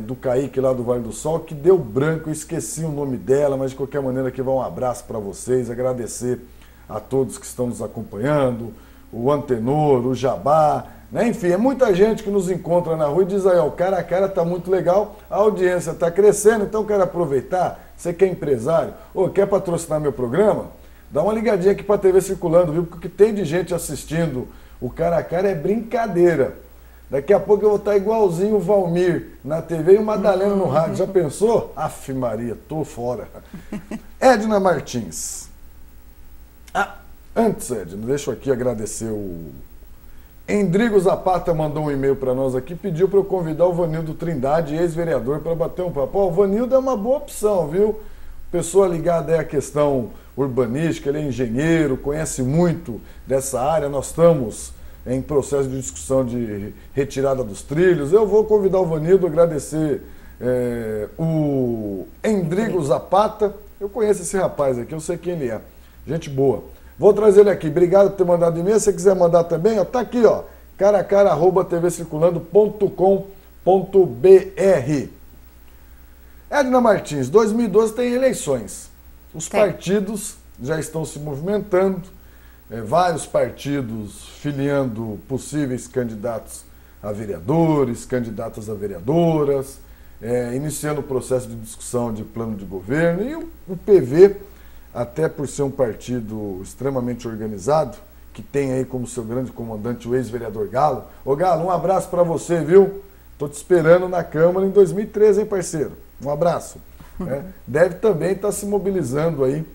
[SPEAKER 1] do Kaique, lá do Vale do Sol, que deu branco, eu esqueci o nome dela, mas de qualquer maneira aqui vai um abraço para vocês, agradecer a todos que estão nos acompanhando, o Antenor, o Jabá, né? Enfim, é muita gente que nos encontra na rua e diz aí, ó, o Cara a Cara tá muito legal, a audiência tá crescendo, então eu quero aproveitar, você que é empresário, ou quer patrocinar meu programa, dá uma ligadinha aqui para a TV Circulando, viu? Porque o que tem de gente assistindo o Cara a Cara é brincadeira. Daqui a pouco eu vou estar igualzinho o Valmir na TV e o Madalena no rádio. Já pensou? Aff, Maria, tô fora. Edna Martins. Antes, Edna, deixa eu aqui agradecer o... Endrigo Zapata mandou um e-mail para nós aqui, pediu para eu convidar o Vanildo Trindade, ex-vereador, para bater um papo. Ó, o Vanildo é uma boa opção, viu? Pessoa ligada aí à questão urbanística, ele é engenheiro, conhece muito dessa área, nós estamos em processo de discussão de retirada dos trilhos. Eu vou convidar o Vanildo, agradecer o Endrigo Zapata, eu conheço esse rapaz aqui, eu sei quem ele é, gente boa. Vou trazer ele aqui, obrigado por ter mandado e-mail, se você quiser mandar também, ó, tá aqui, ó, caracara@tvcirculando.com.br. Edna Martins, 2012 tem eleições. Os partidos já estão se movimentando, vários partidos filiando possíveis candidatos a vereadores, candidatas a vereadoras, iniciando o processo de discussão de plano de governo. E o PV, até por ser um partido extremamente organizado, que tem aí como seu grande comandante o ex-vereador Galo. Ô Galo, um abraço para você, viu? Tô te esperando na Câmara em 2013, hein, parceiro? Um abraço. Deve também estar se mobilizando aí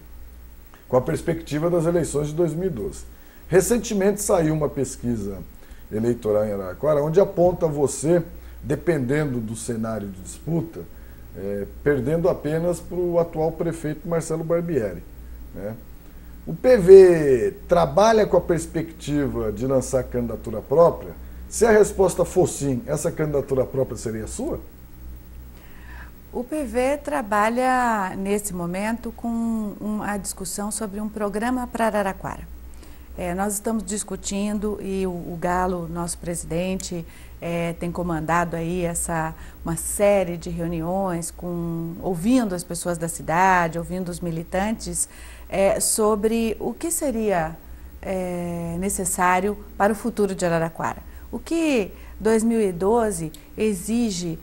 [SPEAKER 1] com a perspectiva das eleições de 2012. Recentemente saiu uma pesquisa eleitoral em Araraquara, onde aponta você, dependendo do cenário de disputa, perdendo apenas para o atual prefeito Marcelo Barbieri. Né? O PV trabalha com a perspectiva de lançar candidatura própria? Se a resposta for sim, essa candidatura própria seria sua?
[SPEAKER 2] O PV trabalha, nesse momento, com a discussão sobre um programa para Araraquara. Nós estamos discutindo e o Galo, nosso presidente, tem comandado aí uma série de reuniões, ouvindo as pessoas da cidade, ouvindo os militantes, sobre o que seria necessário para o futuro de Araraquara. O que 2012 exige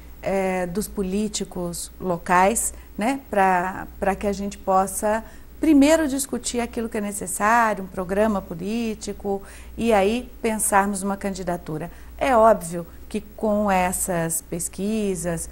[SPEAKER 2] dos políticos locais, né, para que a gente possa primeiro discutir aquilo que é necessário, um programa político, e aí pensarmos uma candidatura. É óbvio que com essas pesquisas,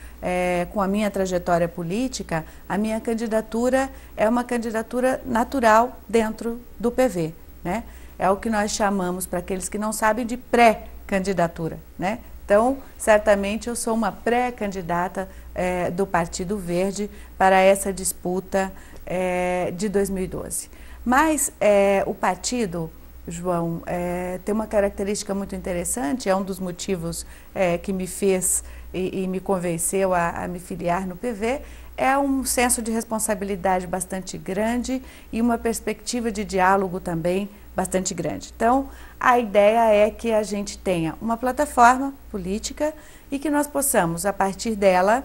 [SPEAKER 2] com a minha trajetória política, a minha candidatura é uma candidatura natural dentro do PV, né? É o que nós chamamos, para aqueles que não sabem, de pré-candidatura, né? Então, certamente eu sou uma pré-candidata do Partido Verde para essa disputa de 2012. Mas o partido, João, tem uma característica muito interessante, é um dos motivos que me fez e me convenceu a me filiar no PV, é um senso de responsabilidade bastante grande e uma perspectiva de diálogo também bastante grande. Então, a ideia é que a gente tenha uma plataforma política e que nós possamos, a partir dela,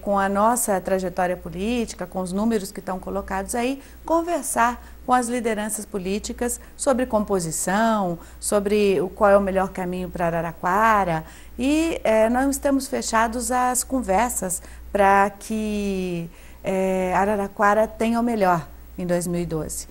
[SPEAKER 2] com a nossa trajetória política, com os números que estão colocados aí, conversar com as lideranças políticas sobre composição, sobre qual é o melhor caminho para Araraquara, e nós estamos fechados às conversas para que Araraquara tenha o melhor em 2012.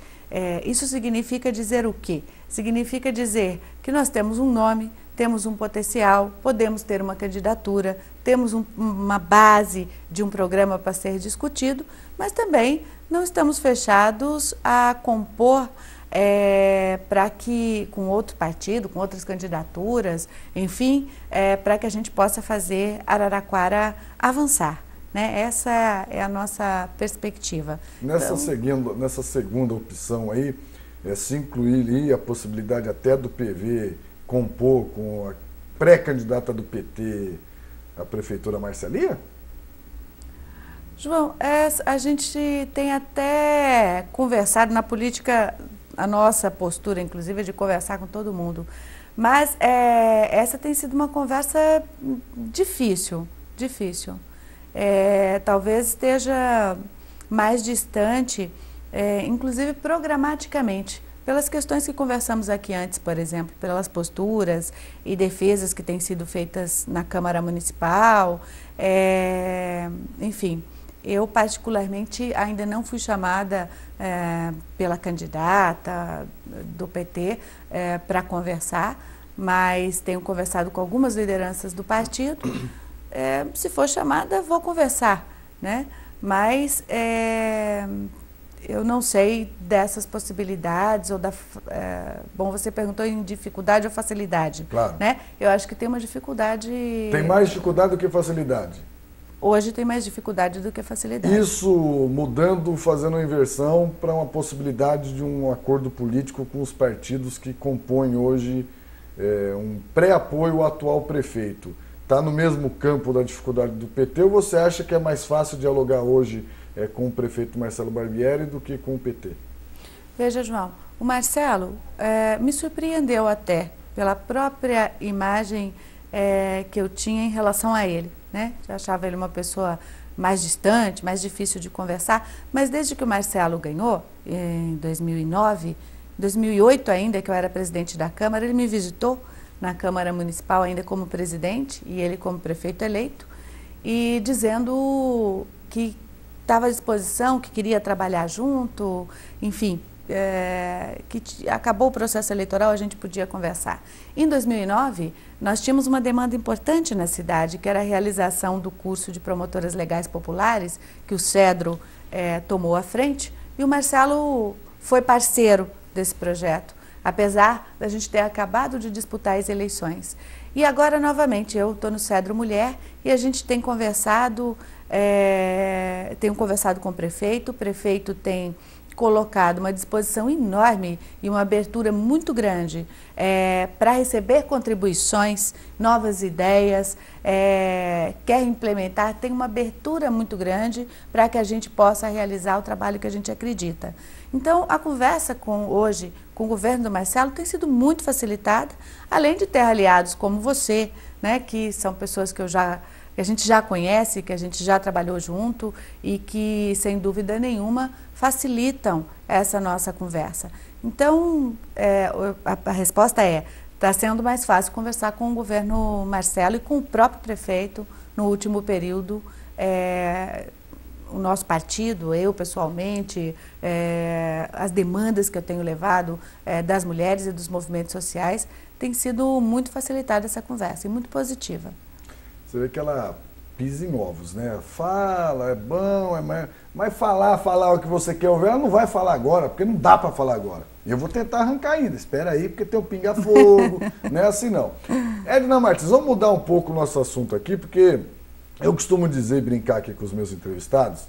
[SPEAKER 2] Isso significa dizer o quê? Significa dizer que nós temos um nome, temos um potencial, podemos ter uma candidatura, temos uma base de um programa para ser discutido, mas também não estamos fechados a compor para que, com outro partido, com outras candidaturas, enfim, para que a gente possa fazer Araraquara avançar. Né? Essa é a nossa perspectiva.
[SPEAKER 1] Nessa segunda opção aí, se incluir a possibilidade até do PV compor com a pré-candidata do PT à prefeitura Marcelia?
[SPEAKER 2] João, a gente tem até conversado na política, a nossa postura, inclusive, é de conversar com todo mundo. Mas essa tem sido uma conversa difícil. Talvez esteja mais distante, inclusive programaticamente, pelas questões que conversamos aqui antes, por exemplo, pelas posturas e defesas que têm sido feitas na Câmara Municipal, enfim, eu particularmente ainda não fui chamada pela candidata do PT para conversar, mas tenho conversado com algumas lideranças do partido. Se for chamada, vou conversar, né? Mas eu não sei dessas possibilidades ou bom, você perguntou em dificuldade ou facilidade,
[SPEAKER 1] claro,
[SPEAKER 2] né? Eu acho que tem uma dificuldade.
[SPEAKER 1] Tem mais dificuldade do que facilidade?
[SPEAKER 2] Hoje tem mais dificuldade do que facilidade.
[SPEAKER 1] Isso mudando, fazendo uma inversão para uma possibilidade de um acordo político com os partidos que compõem hoje um pré-apoio ao atual prefeito. Está no mesmo campo da dificuldade do PT ou você acha que é mais fácil dialogar hoje com o prefeito Marcelo Barbieri do que com o PT?
[SPEAKER 2] Veja, João, o Marcelo me surpreendeu até pela própria imagem que eu tinha em relação a ele, né? Eu achava ele uma pessoa mais distante, mais difícil de conversar, mas desde que o Marcelo ganhou, em 2009, 2008 ainda, que eu era presidente da Câmara, ele me visitou na Câmara Municipal ainda como presidente e ele como prefeito eleito, e dizendo que estava à disposição, que queria trabalhar junto, enfim, que acabou o processo eleitoral, a gente podia conversar. Em 2009, nós tínhamos uma demanda importante na cidade, que era a realização do curso de promotoras legais populares, que o Cedro tomou à frente, e o Marcelo foi parceiro desse projeto, apesar da gente ter acabado de disputar as eleições. E agora, novamente, eu estou no Cedro Mulher e a gente tem conversado, tenho conversado com o prefeito tem colocado uma disposição enorme e uma abertura muito grande para receber contribuições, novas ideias, quer implementar, tem uma abertura muito grande para que a gente possa realizar o trabalho que a gente acredita. Então, a conversa hoje com o governo do Marcelo tem sido muito facilitada, além de ter aliados como você, né, que são pessoas que a gente já conhece, que a gente já trabalhou junto e que, sem dúvida nenhuma, facilitam essa nossa conversa. Então, a resposta está sendo mais fácil conversar com o governo Marcelo e com o próprio prefeito no último período. O nosso partido, eu pessoalmente, as demandas que eu tenho levado das mulheres e dos movimentos sociais, tem sido muito facilitada essa conversa e muito positiva.
[SPEAKER 1] Você vê que ela pisa em ovos, né? Fala, é bom, mas falar o que você quer ouvir, ela não vai falar agora, porque não dá para falar agora. E eu vou tentar arrancar ainda, espera aí, porque tem o pinga-fogo, não é assim não. Edna Martins, vamos mudar um pouco o nosso assunto aqui, porque eu costumo dizer e brincar aqui com os meus entrevistados,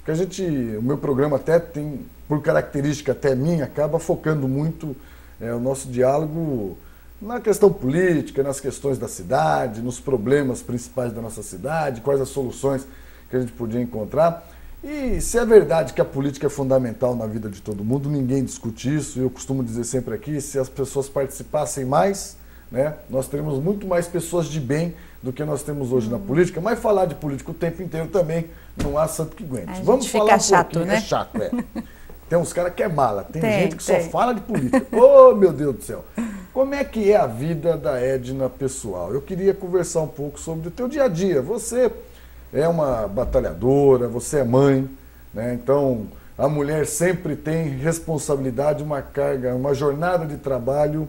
[SPEAKER 1] porque o meu programa até tem, por característica até minha, acaba focando muito o nosso diálogo na questão política, nas questões da cidade, nos problemas principais da nossa cidade, quais as soluções que a gente podia encontrar. E se é verdade que a política é fundamental na vida de todo mundo, ninguém discute isso, eu costumo dizer sempre aqui, se as pessoas participassem mais, né, nós teríamos muito mais pessoas de bem do que nós temos hoje na política, mas falar de política o tempo inteiro também não há santo que aguente. Vamos falar um pouquinho, né? É chato, Tem uns caras que é mala, tem gente que só fala de política. Oh, meu Deus do céu! Como é que é a vida da Edna pessoal? Eu queria conversar um pouco sobre o teu dia a dia. Você é uma batalhadora, você é mãe, né? Então a mulher sempre tem responsabilidade, uma carga, uma jornada de trabalho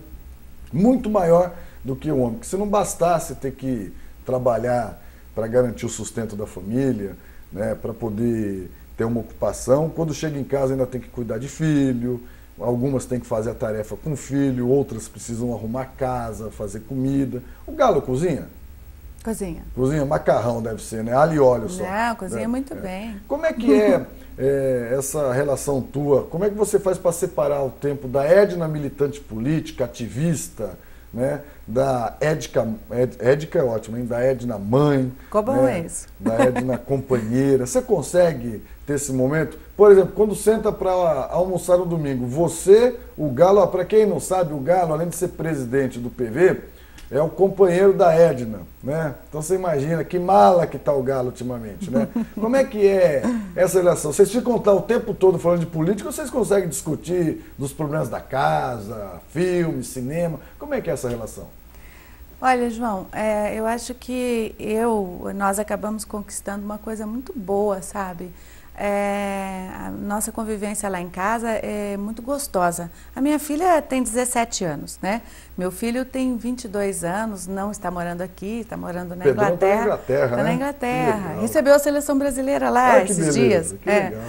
[SPEAKER 1] muito maior do que o homem. Porque se não bastasse ter que trabalhar para garantir o sustento da família, né, para poder ter uma ocupação, quando chega em casa ainda tem que cuidar de filho, algumas têm que fazer a tarefa com o filho, outras precisam arrumar casa, fazer comida. O Galo cozinha?
[SPEAKER 2] Cozinha.
[SPEAKER 1] Cozinha, macarrão deve ser, né? Alho e óleo só.
[SPEAKER 2] Não, cozinha muito bem.
[SPEAKER 1] Como é que é essa relação tua? Como é que você faz para separar o tempo da Edna militante política, ativista, né? Da Édica é ótimo, hein? Da Edna mãe.
[SPEAKER 2] Como é isso?
[SPEAKER 1] Da Edna companheira. Você consegue ter esse momento? Por exemplo, quando senta para almoçar no domingo, você, o Galo, para quem não sabe, o Galo, além de ser presidente do PV, é o companheiro da Edna, né? Então você imagina que mala que está o Galo ultimamente, né? Como é que é essa relação? Vocês ficam o tempo todo falando de política ou vocês conseguem discutir dos problemas da casa, filme, cinema? Como é que é essa relação?
[SPEAKER 2] Olha, João, eu acho que nós acabamos conquistando uma coisa muito boa, sabe? A nossa convivência lá em casa é muito gostosa. A minha filha tem 17 anos, né? Meu filho tem 22 anos, não está morando aqui, está morando na Inglaterra.
[SPEAKER 1] Está na Inglaterra,
[SPEAKER 2] né? Está na Inglaterra. Recebeu a seleção brasileira lá esses dias.
[SPEAKER 1] Que legal.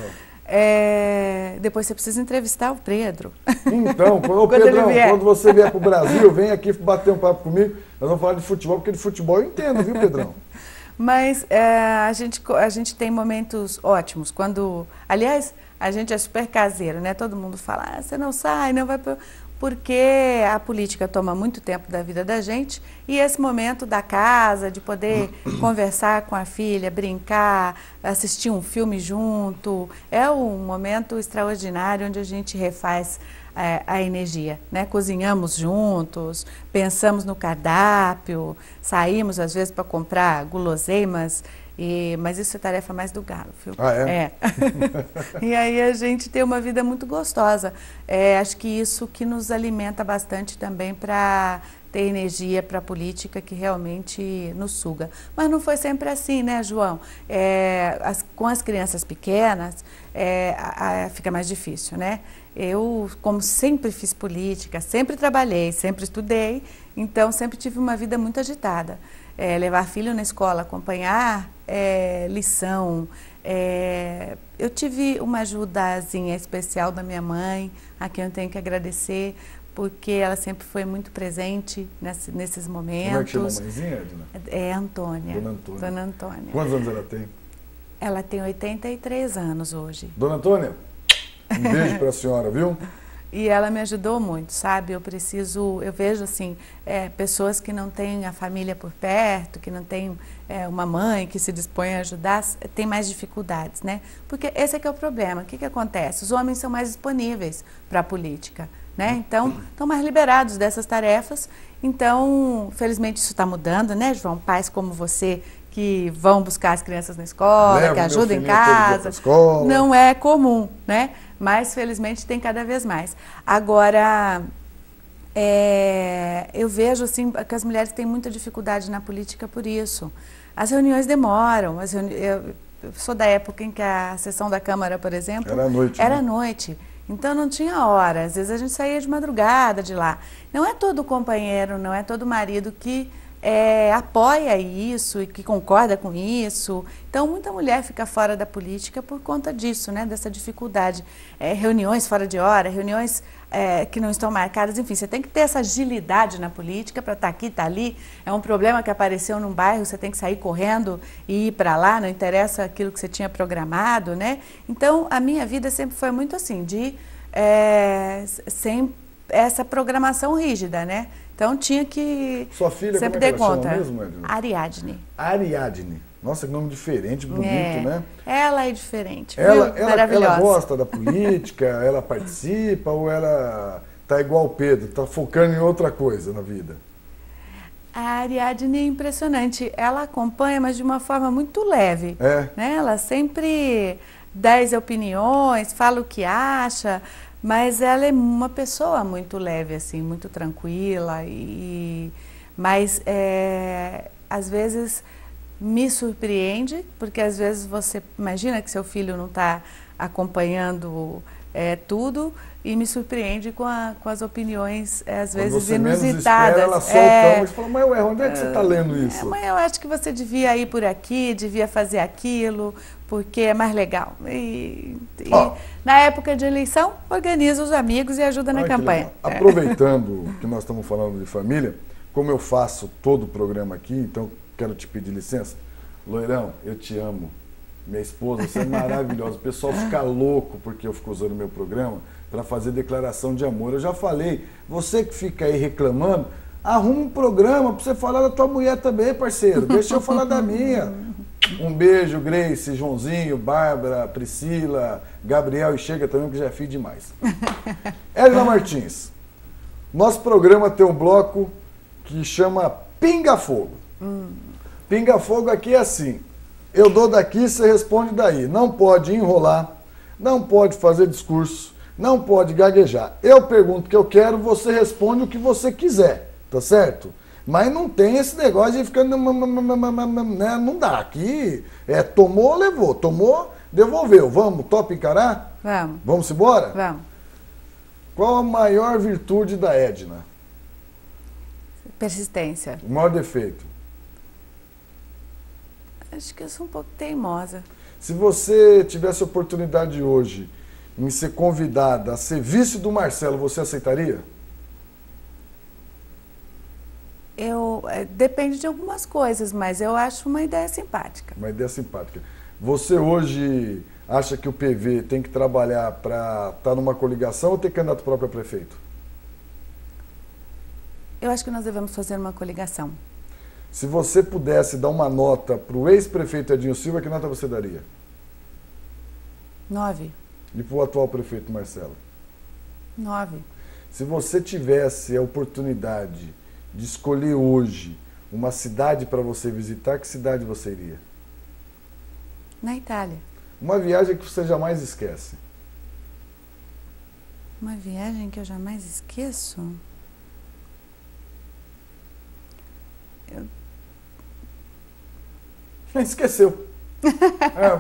[SPEAKER 2] Depois você precisa entrevistar o Pedro.
[SPEAKER 1] Então, Pedrão, quando você vier para o Brasil, vem aqui bater um papo comigo. Nós vamos falar de futebol, porque de futebol eu entendo, viu, Pedrão?
[SPEAKER 2] Mas a gente tem momentos ótimos. Aliás, a gente é super caseiro, né? Todo mundo fala, você não sai, não vai... Porque a política toma muito tempo da vida da gente e esse momento da casa, de poder conversar com a filha, brincar, assistir um filme junto, é um momento extraordinário onde a gente refaz a energia, né? Cozinhamos juntos, pensamos no cardápio, saímos às vezes para comprar guloseimas, mas isso é tarefa mais do Galo, viu?
[SPEAKER 1] Ah, é?
[SPEAKER 2] E aí a gente tem uma vida muito gostosa. Acho que isso que nos alimenta bastante também para ter energia para a política que realmente nos suga. Mas não foi sempre assim, né, João? Com as crianças pequenas, fica mais difícil, né? Eu, como sempre fiz política, sempre trabalhei, sempre estudei, então sempre tive uma vida muito agitada. Levar filho na escola, acompanhar lição. Eu tive uma ajudazinha especial da minha mãe, a quem eu tenho que agradecer, porque ela sempre foi muito presente nesses momentos.
[SPEAKER 1] Como é que chama a mãezinha, Edna?
[SPEAKER 2] É Antônia.
[SPEAKER 1] Dona Antônia.
[SPEAKER 2] Dona Antônia.
[SPEAKER 1] Quantos anos ela tem?
[SPEAKER 2] Ela tem 83 anos hoje.
[SPEAKER 1] Dona Antônia, um beijo para a senhora, viu?
[SPEAKER 2] E ela me ajudou muito, sabe? Eu vejo assim, pessoas que não têm a família por perto, que não têm uma mãe que se dispõe a ajudar, tem mais dificuldades, né? Porque esse é que é o problema. O que acontece? Os homens são mais disponíveis para a política, né? Então, estão mais liberados dessas tarefas. Então, felizmente isso está mudando, né, João? Pais como você que vão buscar as crianças na escola, que ajudam em casa. Não é comum, né? Mas, felizmente, tem cada vez mais. Agora, eu vejo assim, que as mulheres têm muita dificuldade na política por isso. As reuniões demoram. Eu sou da época em que a sessão da Câmara, por exemplo...
[SPEAKER 1] Era à noite.
[SPEAKER 2] Era à noite. Então, não tinha hora. Às vezes, a gente saía de madrugada de lá. Não é todo companheiro, não é todo marido que... apoia isso e que concorda com isso. Então, muita mulher fica fora da política por conta disso, né? Dessa dificuldade. Reuniões fora de hora, reuniões que não estão marcadas. Enfim, você tem que ter essa agilidade na política para estar aqui, estar ali. É um problema que apareceu num bairro, você tem que sair correndo e ir para lá, não interessa aquilo que você tinha programado, né? Então, a minha vida sempre foi muito assim, sem essa programação rígida, né? Então tinha que
[SPEAKER 1] Sua filha,
[SPEAKER 2] sempre
[SPEAKER 1] como é que
[SPEAKER 2] dar
[SPEAKER 1] ela
[SPEAKER 2] conta.
[SPEAKER 1] chama mesmo, Edna?
[SPEAKER 2] Ariadne.
[SPEAKER 1] Ariadne. Nossa, que nome diferente, bonito, né?
[SPEAKER 2] Ela é diferente,
[SPEAKER 1] maravilhosa. Ela gosta da política, ela participa ou ela tá igual o Pedro, tá focando em outra coisa na vida?
[SPEAKER 2] A Ariadne é impressionante, ela acompanha, mas de uma forma muito leve. Né? Ela sempre dá as opiniões, fala o que acha, mas ela é uma pessoa muito leve, assim, muito tranquila, mas às vezes me surpreende, porque às vezes você imagina que seu filho não está acompanhando tudo, e me surpreende com as opiniões, às vezes inusitadas.
[SPEAKER 1] Ela solta, mas fala, mas ué, onde é que você está lendo isso?
[SPEAKER 2] Mas eu acho que você devia ir por aqui, devia fazer aquilo, porque é mais legal. E na época de eleição, organiza os amigos e ajuda na campanha.
[SPEAKER 1] Aproveitando que nós estamos falando de família, como eu faço todo o programa aqui, então quero te pedir licença. Loirão, eu te amo. Minha esposa, você é maravilhosa. O pessoal fica louco porque eu fico usando o meu programa para fazer declaração de amor. Eu já falei, você que fica aí reclamando, arruma um programa para você falar da tua mulher também, parceiro. Deixa eu falar da minha. Um beijo, Grace, Joãozinho, Bárbara, Priscila, Gabriel e chega também, que já é filho demais. Edna Martins, nosso programa tem um bloco que chama Pinga Fogo. Pinga Fogo aqui é assim, eu dou daqui, você responde daí. Não pode enrolar, não pode fazer discurso, não pode gaguejar. Eu pergunto o que eu quero, você responde o que você quiser, tá certo? Mas não tem esse negócio de ficar... Né? Não dá. Aqui tomou, levou. Tomou, devolveu. Vamos, top encarar?
[SPEAKER 2] Vamos.
[SPEAKER 1] Vamos embora?
[SPEAKER 2] Vamos.
[SPEAKER 1] Qual a maior virtude da Edna?
[SPEAKER 2] Persistência.
[SPEAKER 1] O maior defeito?
[SPEAKER 2] Acho que eu sou um pouco teimosa.
[SPEAKER 1] Se você tivesse a oportunidade hoje em ser convidada a ser vice do Marcelo, você aceitaria?
[SPEAKER 2] Depende de algumas coisas, mas eu acho uma ideia simpática.
[SPEAKER 1] Uma ideia simpática. Você hoje acha que o PV tem que trabalhar para estar numa coligação ou ter candidato próprio a prefeito?
[SPEAKER 2] Eu acho que nós devemos fazer uma coligação.
[SPEAKER 1] Se você pudesse dar uma nota para o ex-prefeito Edinho Silva, que nota você daria?
[SPEAKER 2] 9.
[SPEAKER 1] E para o atual prefeito Marcelo?
[SPEAKER 2] 9.
[SPEAKER 1] Se você tivesse a oportunidade de escolher hoje uma cidade para você visitar, que cidade você iria?
[SPEAKER 2] Na Itália.
[SPEAKER 1] Uma viagem que você jamais esquece?
[SPEAKER 2] Uma viagem que eu jamais esqueço?
[SPEAKER 1] Esqueceu.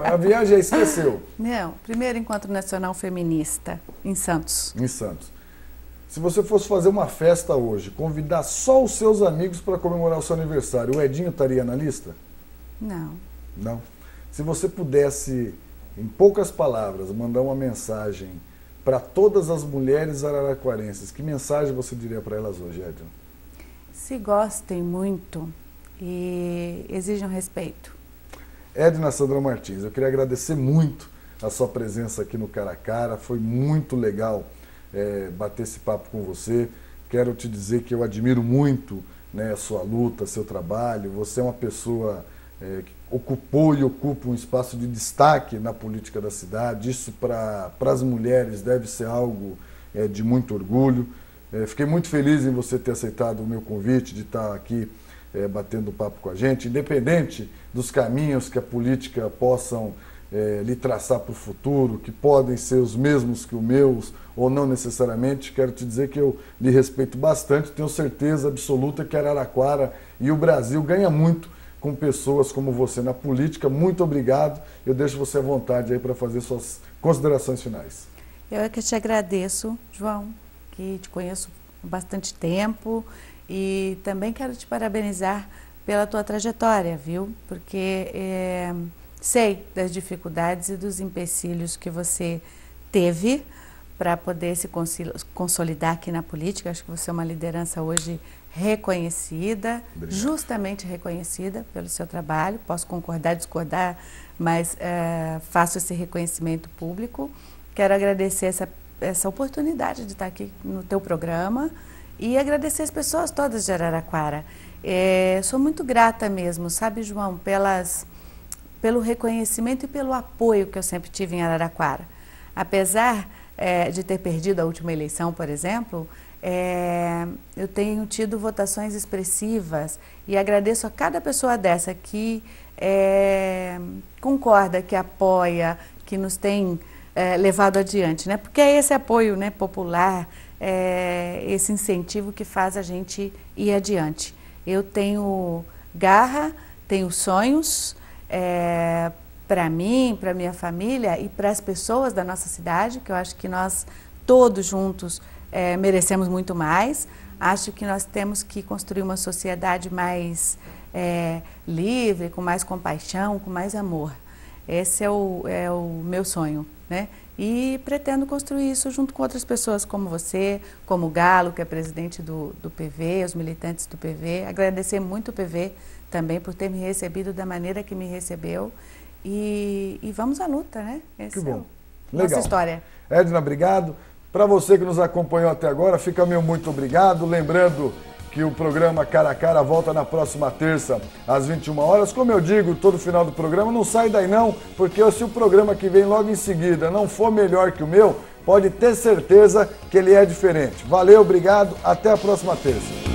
[SPEAKER 1] A viagem esqueceu.
[SPEAKER 2] Não, primeiro Encontro Nacional Feminista, em Santos.
[SPEAKER 1] Em Santos. Se você fosse fazer uma festa hoje, convidar só os seus amigos para comemorar o seu aniversário, o Edinho estaria na lista?
[SPEAKER 2] Não.
[SPEAKER 1] Não. Se você pudesse, em poucas palavras, mandar uma mensagem para todas as mulheres araraquarenses, que mensagem você diria para elas hoje, Edna?
[SPEAKER 2] Se gostem muito e exijam respeito.
[SPEAKER 1] Edna Sandra Martins, eu queria agradecer muito a sua presença aqui no Cara a Cara, foi muito legal bater esse papo com você. Quero te dizer que eu admiro muito, né, a sua luta, seu trabalho. Você é uma pessoa que ocupou e ocupa um espaço de destaque na política da cidade. Isso para as mulheres deve ser algo de muito orgulho. Fiquei muito feliz em você ter aceitado o meu convite de estar aqui batendo papo com a gente, independente dos caminhos que a política possam lhe traçar para o futuro, que podem ser os mesmos que os meus, ou não necessariamente. Quero te dizer que eu lhe respeito bastante, tenho certeza absoluta que Araraquara e o Brasil ganha muito com pessoas como você na política. Muito obrigado, eu deixo você à vontade aí para fazer suas considerações finais.
[SPEAKER 2] Eu é que te agradeço, João, que te conheço há bastante tempo e também quero te parabenizar pela tua trajetória, viu? Porque sei das dificuldades e dos empecilhos que você teve para poder se consolidar aqui na política. Acho que você é uma liderança hoje reconhecida, obrigado, justamente reconhecida pelo seu trabalho. Posso concordar, discordar, mas faço esse reconhecimento público. Quero agradecer essa oportunidade de estar aqui no teu programa e agradecer as pessoas todas de Araraquara. Sou muito grata mesmo, sabe, João, pelas pelo reconhecimento e pelo apoio que eu sempre tive em Araraquara. Apesar de ter perdido a última eleição, por exemplo, eu tenho tido votações expressivas e agradeço a cada pessoa dessa que concorda, que apoia, que nos tem levado adiante, né? Porque é esse apoio, né, popular, esse incentivo que faz a gente ir adiante. Eu tenho garra, tenho sonhos para mim, para minha família e para as pessoas da nossa cidade, que eu acho que nós todos juntos merecemos muito mais. Acho que nós temos que construir uma sociedade mais livre, com mais compaixão, com mais amor. Esse é o meu sonho, né? E pretendo construir isso junto com outras pessoas como você, como o Galo, que é presidente do PV, os militantes do PV. Agradecer muito o PV também por ter me recebido da maneira que me recebeu. E vamos à luta, né? Essa
[SPEAKER 1] que bom.
[SPEAKER 2] Nossa história.
[SPEAKER 1] Edna, obrigado. Para você que nos acompanhou até agora, fica meu muito obrigado. Lembrando que o programa Cara a Cara volta na próxima terça, às 21 horas. Como eu digo, todo final do programa, não sai daí não, porque se o programa que vem logo em seguida não for melhor que o meu, pode ter certeza que ele é diferente. Valeu, obrigado, até a próxima terça.